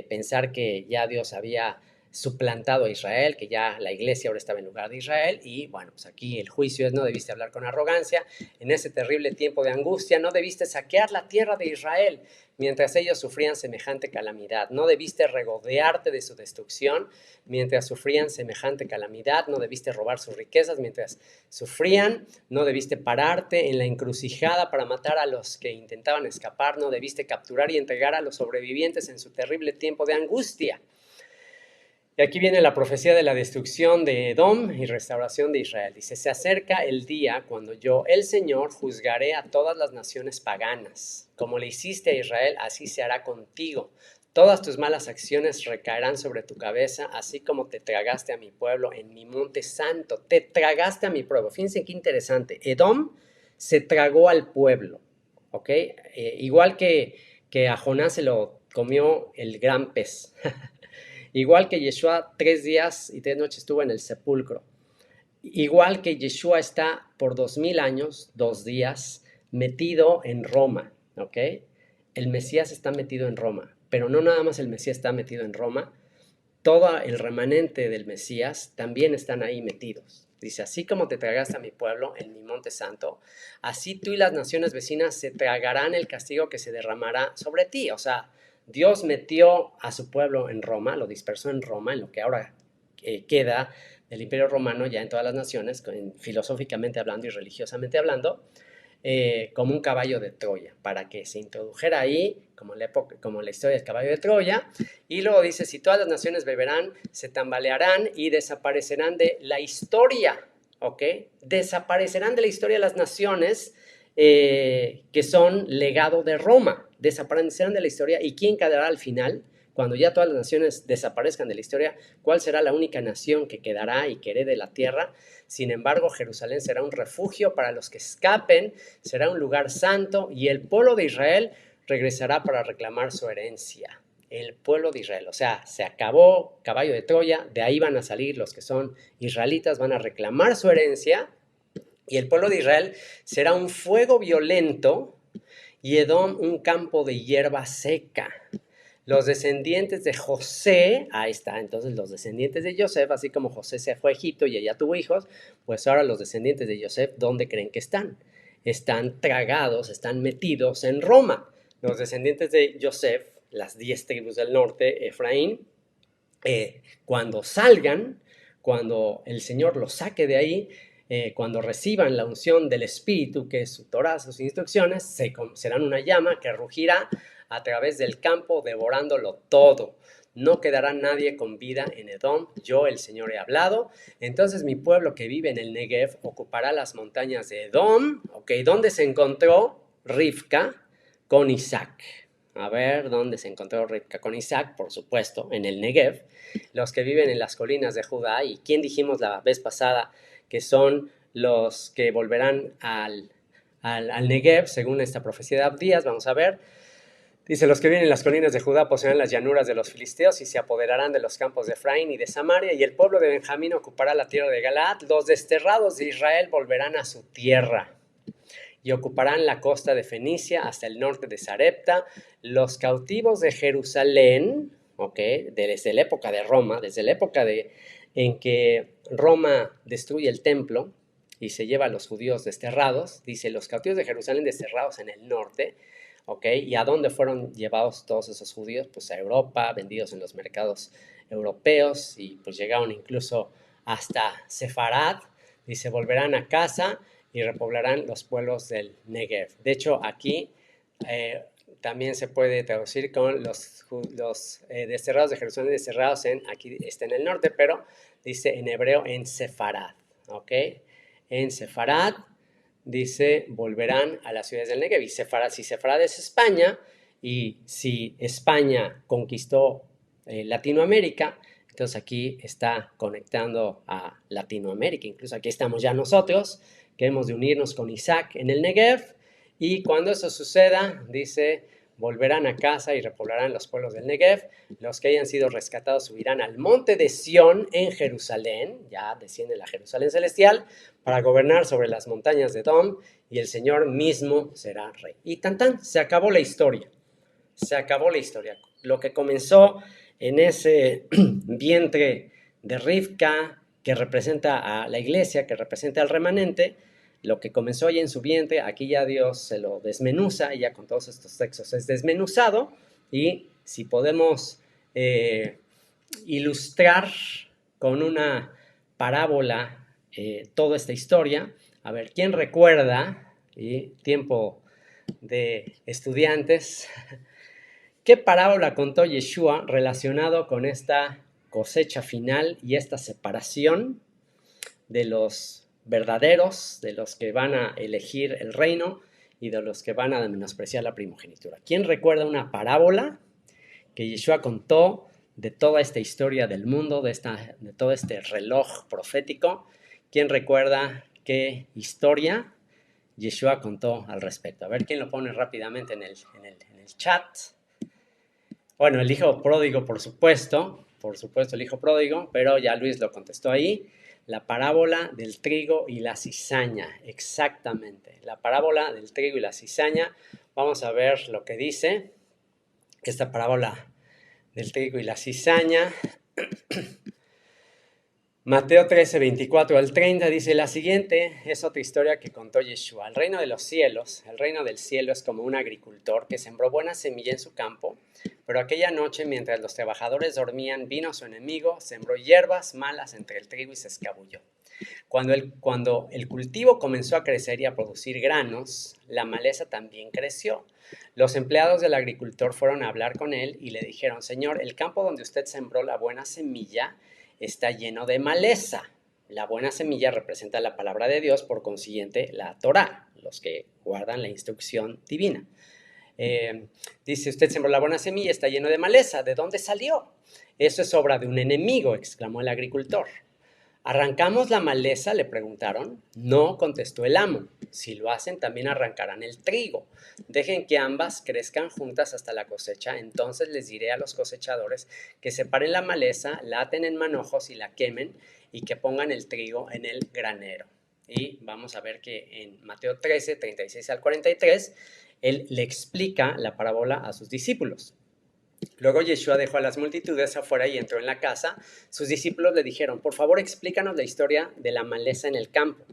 pensar que ya Dios había suplantado a Israel, que ya la iglesia ahora estaba en lugar de Israel. Y bueno, pues aquí el juicio es, no debiste hablar con arrogancia, en ese terrible tiempo de angustia, no debiste saquear la tierra de Israel, mientras ellos sufrían semejante calamidad, no debiste regodearte de su destrucción, mientras sufrían semejante calamidad, no debiste robar sus riquezas, mientras sufrían, no debiste pararte en la encrucijada para matar a los que intentaban escapar, no debiste capturar y entregar a los sobrevivientes en su terrible tiempo de angustia. Y aquí viene la profecía de la destrucción de Edom y restauración de Israel. Dice, se acerca el día cuando yo, el Señor, juzgaré a todas las naciones paganas. Como le hiciste a Israel, así se hará contigo. Todas tus malas acciones recaerán sobre tu cabeza, así como te tragaste a mi pueblo en mi monte santo. Te tragaste a mi pueblo. Fíjense qué interesante. Edom se tragó al pueblo, ¿ok? Igual que a Jonás se lo comió el gran pez. Igual que Yeshua 3 días y 3 noches estuvo en el sepulcro. Igual que Yeshua está por 2000 años, 2 días, metido en Roma, ¿ok? el Mesías está metido en Roma, pero no nada más el Mesías está metido en Roma, todo el remanente del Mesías también están ahí metidos. Dice, así como te tragaste a mi pueblo en mi monte santo, así tú y las naciones vecinas se tragarán el castigo que se derramará sobre ti. O sea, Dios metió a su pueblo en Roma, lo dispersó en Roma, en lo que ahora queda del Imperio Romano ya en todas las naciones, filosóficamente hablando y religiosamente hablando, como un caballo de Troya, para que se introdujera ahí, como la historia del caballo de Troya, y luego dice, si todas las naciones beberán, se tambalearán y desaparecerán de la historia, ¿ok? Desaparecerán de la historia las naciones que son legado de Roma, desaparecerán de la historia, ¿y quién quedará al final? Cuando ya todas las naciones desaparezcan de la historia, ¿cuál será la única nación que quedará y que herede la tierra? Sin embargo, Jerusalén será un refugio para los que escapen, será un lugar santo y el pueblo de Israel regresará para reclamar su herencia. El pueblo de Israel, o sea, se acabó caballo de Troya, de ahí van a salir los que son israelitas, van a reclamar su herencia y el pueblo de Israel será un fuego violento y Edom un campo de hierba seca. Los descendientes de José, ahí está, entonces los descendientes de Joseph, así como José se fue a Egipto y allá tuvo hijos, pues ahora los descendientes de Joseph, ¿dónde creen que están? Están tragados, están metidos en Roma. Los descendientes de Joseph, las 10 tribus del norte, Efraín, cuando salgan, cuando el Señor los saque de ahí, cuando reciban la unción del Espíritu, que es su Torah, sus instrucciones, serán una llama que rugirá a través del campo, devorándolo todo. No quedará nadie con vida en Edom, yo el Señor he hablado. Entonces mi pueblo que vive en el Negev ocupará las montañas de Edom, ¿ok? ¿Dónde se encontró Rivka con Isaac? A ver, ¿dónde se encontró Rivka con Isaac? Por supuesto, en el Negev. Los que viven en las colinas de Judá, ¿y quién dijimos la vez pasada que son los que volverán al Negev, según esta profecía de Abdías? Vamos a ver. Dice, los que viven en las colinas de Judá poseerán las llanuras de los filisteos y se apoderarán de los campos de Efraín y de Samaria, y el pueblo de Benjamín ocupará la tierra de Galaad. Los desterrados de Israel volverán a su tierra y ocuparán la costa de Fenicia hasta el norte de Sarepta. Los cautivos de Jerusalén, ¿okay? Desde la época de Roma, desde la época en que Roma destruye el templo y se lleva a los judíos desterrados, dice, los cautivos de Jerusalén desterrados en el norte. ¿Okay? ¿Y a dónde fueron llevados todos esos judíos? Pues a Europa, vendidos en los mercados europeos y pues llegaron incluso hasta Sefarad. Dice, volverán a casa y repoblarán los pueblos del Negev. De hecho, aquí también se puede traducir con los desterrados de Jerusalén, desterrados aquí está en el norte, pero dice en hebreo en Sefarad. ¿Ok? En Sefarad. Dice, volverán a las ciudades del Negev. Y si Sefarad es España, y si España conquistó Latinoamérica, entonces aquí está conectando a Latinoamérica. Incluso aquí estamos ya nosotros, que hemos de unirnos con Isaac en el Negev. Y cuando eso suceda, dice, volverán a casa y repoblarán los pueblos del Negev. Los que hayan sido rescatados subirán al monte de Sión en Jerusalén, ya desciende la Jerusalén celestial, para gobernar sobre las montañas de Edom, y el Señor mismo será rey. Y tan tan, se acabó la historia. Se acabó la historia. Lo que comenzó en ese vientre de Rivka, que representa a la iglesia, que representa al remanente, lo que comenzó allí en su vientre, aquí ya Dios se lo desmenuza, y ya con todos estos textos es desmenuzado, y si podemos ilustrar con una parábola toda esta historia, a ver, ¿quién recuerda, y tiempo de estudiantes, qué parábola contó Yeshua relacionado con esta cosecha final y esta separación de los verdaderos, de los que van a elegir el reino y de los que van a menospreciar la primogenitura? ¿Quién recuerda una parábola que Yeshua contó de toda esta historia del mundo, de todo este reloj profético? ¿Quién recuerda qué historia Yeshua contó al respecto? A ver, ¿quién lo pone rápidamente en el chat? Bueno, el hijo pródigo, por supuesto el hijo pródigo, pero ya Luis lo contestó ahí. La parábola del trigo y la cizaña, exactamente. La parábola del trigo y la cizaña. Vamos a ver lo que dice esta parábola del trigo y la cizaña. Mateo 13, 24 al 30 dice, la siguiente es otra historia que contó Yeshua. El reino de los cielos, el reino del cielo es como un agricultor que sembró buena semilla en su campo, pero aquella noche mientras los trabajadores dormían vino su enemigo, sembró hierbas malas entre el trigo y se escabulló. Cuando el cultivo comenzó a crecer y a producir granos, la maleza también creció. Los empleados del agricultor fueron a hablar con él y le dijeron, Señor, el campo donde usted sembró la buena semilla está lleno de maleza. La buena semilla representa la palabra de Dios, por consiguiente, la Torá, los que guardan la instrucción divina. Dice, usted sembró la buena semilla, está lleno de maleza. ¿De dónde salió? Eso es obra de un enemigo, exclamó el agricultor. ¿Arrancamos la maleza?, le preguntaron. No, contestó el amo. Si lo hacen, también arrancarán el trigo. Dejen que ambas crezcan juntas hasta la cosecha. Entonces les diré a los cosechadores que separen la maleza, la aten en manojos y la quemen, y que pongan el trigo en el granero. Y vamos a ver que en Mateo 13, 36 al 43, él le explica la parábola a sus discípulos. Luego Yeshua dejó a las multitudes afuera y entró en la casa. Sus discípulos le dijeron, por favor, explícanos la historia de la maleza en el campo.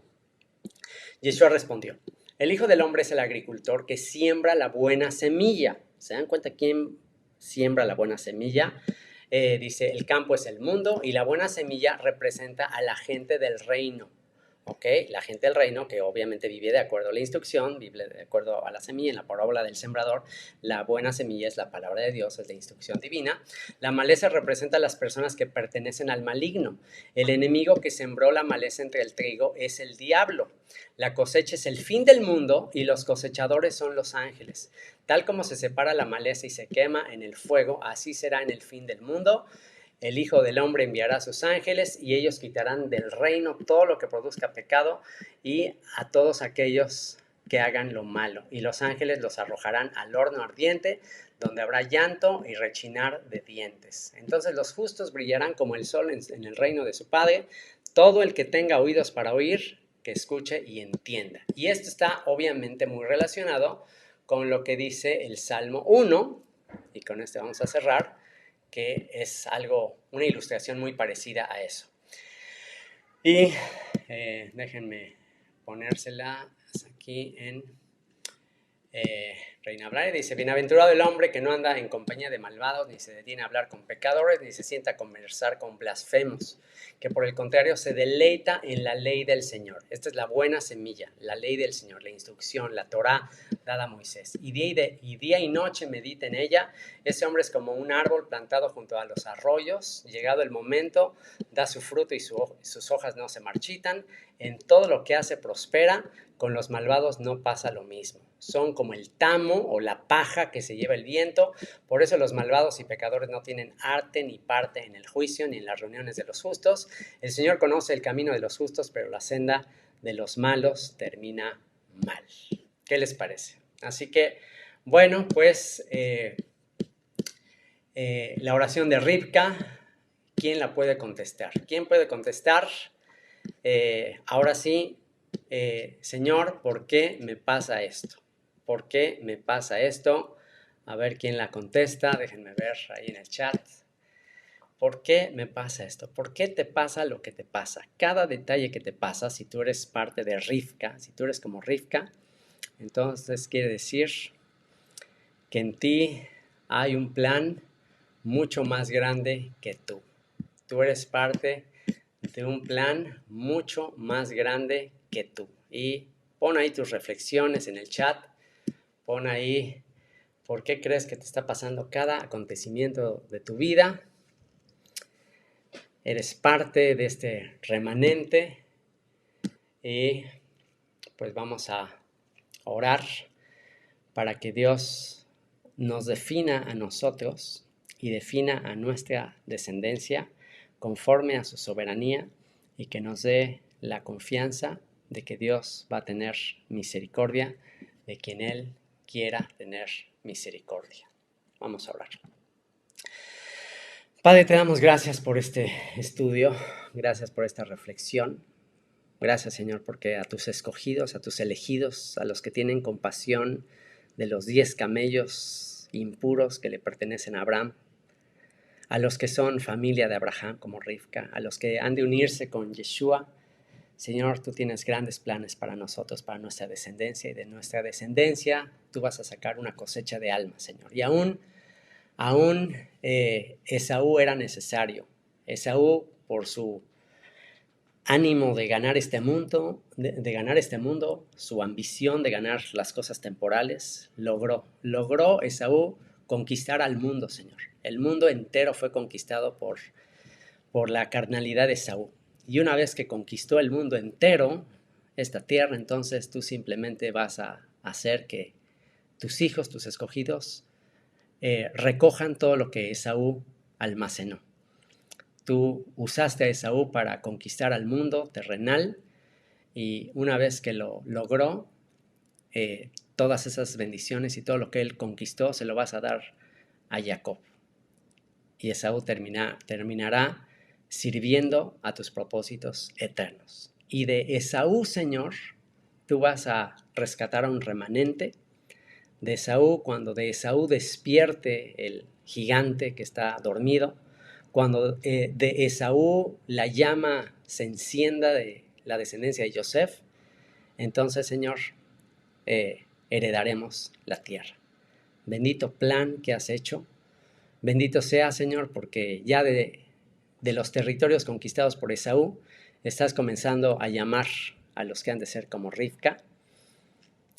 Yeshua respondió, el Hijo del Hombre es el agricultor que siembra la buena semilla. ¿Se dan cuenta quién siembra la buena semilla? Dice, el campo es el mundo y la buena semilla representa a la gente del reino. ¿Ok? La gente del reino, que obviamente vive de acuerdo a la instrucción, vive de acuerdo a la semilla, en la parábola del sembrador. La buena semilla es la palabra de Dios, es la instrucción divina. La maleza representa a las personas que pertenecen al maligno. El enemigo que sembró la maleza entre el trigo es el diablo. La cosecha es el fin del mundo y los cosechadores son los ángeles. Tal como se separa la maleza y se quema en el fuego, así será en el fin del mundo. El Hijo del Hombre enviará a sus ángeles y ellos quitarán del reino todo lo que produzca pecado y a todos aquellos que hagan lo malo. Y los ángeles los arrojarán al horno ardiente, donde habrá llanto y rechinar de dientes. Entonces los justos brillarán como el sol en el reino de su Padre. Todo el que tenga oídos para oír, que escuche y entienda. Y esto está obviamente muy relacionado con lo que dice el Salmo 1, y con este vamos a cerrar, que es una ilustración muy parecida a eso. Y déjenme ponérsela aquí en Reina Valera. Dice, bienaventurado el hombre que no anda en compañía de malvados, ni se detiene a hablar con pecadores, ni se sienta a conversar con blasfemos, que por el contrario se deleita en la ley del Señor. Esta es la buena semilla, la ley del Señor, la instrucción, la Torá dada a Moisés. Y día y noche medita en ella. Ese hombre es como un árbol plantado junto a los arroyos. Llegado el momento, da su fruto y sus hojas no se marchitan. En todo lo que hace prospera. Con los malvados no pasa lo mismo. Son como el tamo o la paja que se lleva el viento. Por eso los malvados y pecadores no tienen arte ni parte en el juicio ni en las reuniones de los justos. El Señor conoce el camino de los justos, pero la senda de los malos termina mal. ¿Qué les parece? Así que, bueno, pues la oración de Rivka, ¿quién la puede contestar? ¿Quién puede contestar? Ahora sí, Señor, ¿por qué me pasa esto? ¿Por qué me pasa esto? A ver quién la contesta. Déjenme ver ahí en el chat. ¿Por qué me pasa esto? ¿Por qué te pasa lo que te pasa? Cada detalle que te pasa, si tú eres parte de Rivka, si tú eres como Rivka, entonces quiere decir que en ti hay un plan mucho más grande que tú. Tú eres parte de un plan mucho más grande que tú. Y pon ahí tus reflexiones en el chat. Pon ahí por qué crees que te está pasando cada acontecimiento de tu vida. Eres parte de este remanente. Y pues vamos a orar para que Dios nos defina a nosotros y defina a nuestra descendencia conforme a su soberanía y que nos dé la confianza de que Dios va a tener misericordia de quien Él quiera tener misericordia. Vamos a orar. Padre, te damos gracias por este estudio, gracias por esta reflexión. Gracias, Señor, porque a tus escogidos, a tus elegidos, a los que tienen compasión de los 10 camellos impuros que le pertenecen a Abraham, a los que son familia de Abraham como Rivka, a los que han de unirse con Yeshua, Señor, tú tienes grandes planes para nosotros, para nuestra descendencia, y de nuestra descendencia tú vas a sacar una cosecha de almas, Señor. Y aún Esaú era necesario. Esaú, por su ánimo de ganar este mundo, su ambición de ganar las cosas temporales, logró Esaú conquistar al mundo, Señor. El mundo entero fue conquistado por la carnalidad de Esaú. Y una vez que conquistó el mundo entero, esta tierra, entonces tú simplemente vas a hacer que tus hijos, tus escogidos, recojan todo lo que Esaú almacenó. Tú usaste a Esaú para conquistar al mundo terrenal, y una vez que lo logró, todas esas bendiciones y todo lo que él conquistó se lo vas a dar a Jacob. Y Esaú terminará sirviendo a tus propósitos eternos. Y de Esaú, Señor, tú vas a rescatar a un remanente de Esaú, cuando de Esaú despierte el gigante que está dormido, cuando de Esaú la llama se encienda de la descendencia de Yosef, entonces, Señor, heredaremos la tierra. Bendito plan que has hecho. Bendito sea, Señor, porque ya de los territorios conquistados por Esaú, estás comenzando a llamar a los que han de ser como Rivka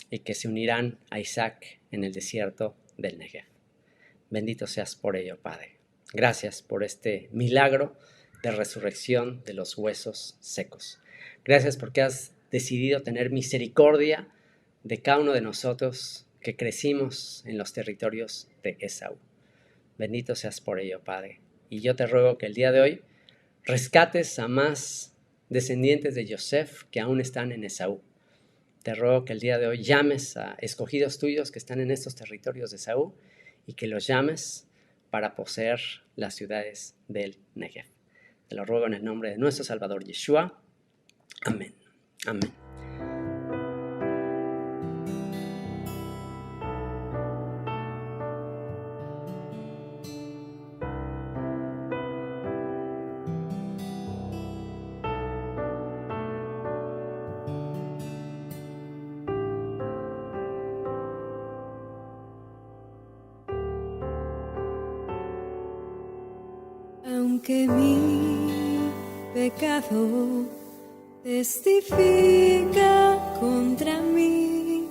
y que se unirán a Isaac en el desierto del Negev. Bendito seas por ello, Padre. Gracias por este milagro de resurrección de los huesos secos. Gracias porque has decidido tener misericordia de cada uno de nosotros que crecimos en los territorios de Esaú. Bendito seas por ello, Padre. Y yo te ruego que el día de hoy rescates a más descendientes de Yosef que aún están en Esaú. Te ruego que el día de hoy llames a escogidos tuyos que están en estos territorios de Esaú y que los llames para poseer las ciudades del Negev. Te lo ruego en el nombre de nuestro Salvador Yeshua. Amén. Amén.
Aunque mi pecado testifica contra mí,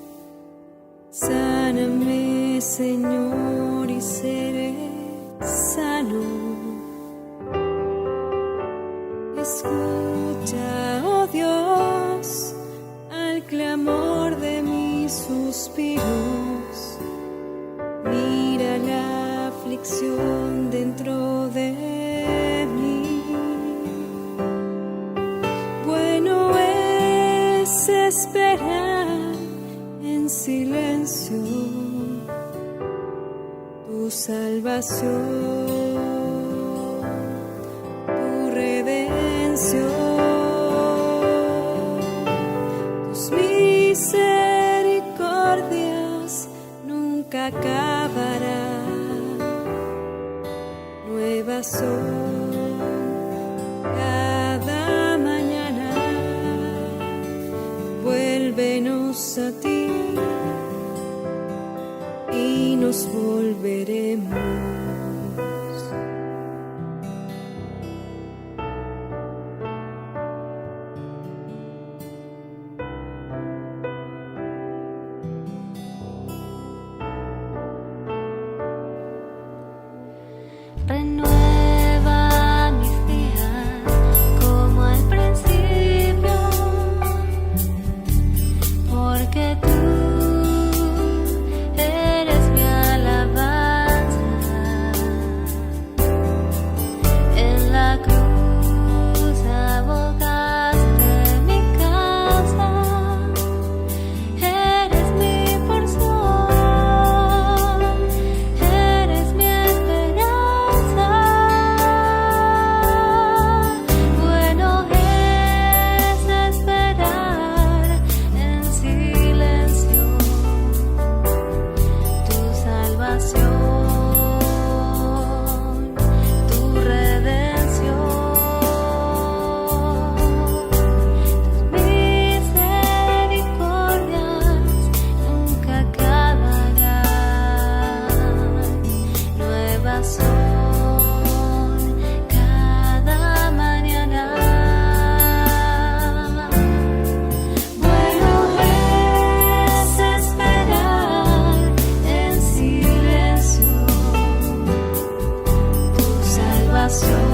sáname, Señor, y seré sano. Escucha, oh Dios, al clamor de mis suspiros. Mira la aflicción dentro de mí. Bueno es esperar en silencio tu salvación, tu redención, tus misericordias nunca acabarán. Nuevas son cada mañana. Vuélvenos a ti y nos volveremos.
Renueva mis días como al principio, porque tú eres mi alabanza. En la cruz abogaste mi causa, eres mi porción, eres mi esperanza. pasión.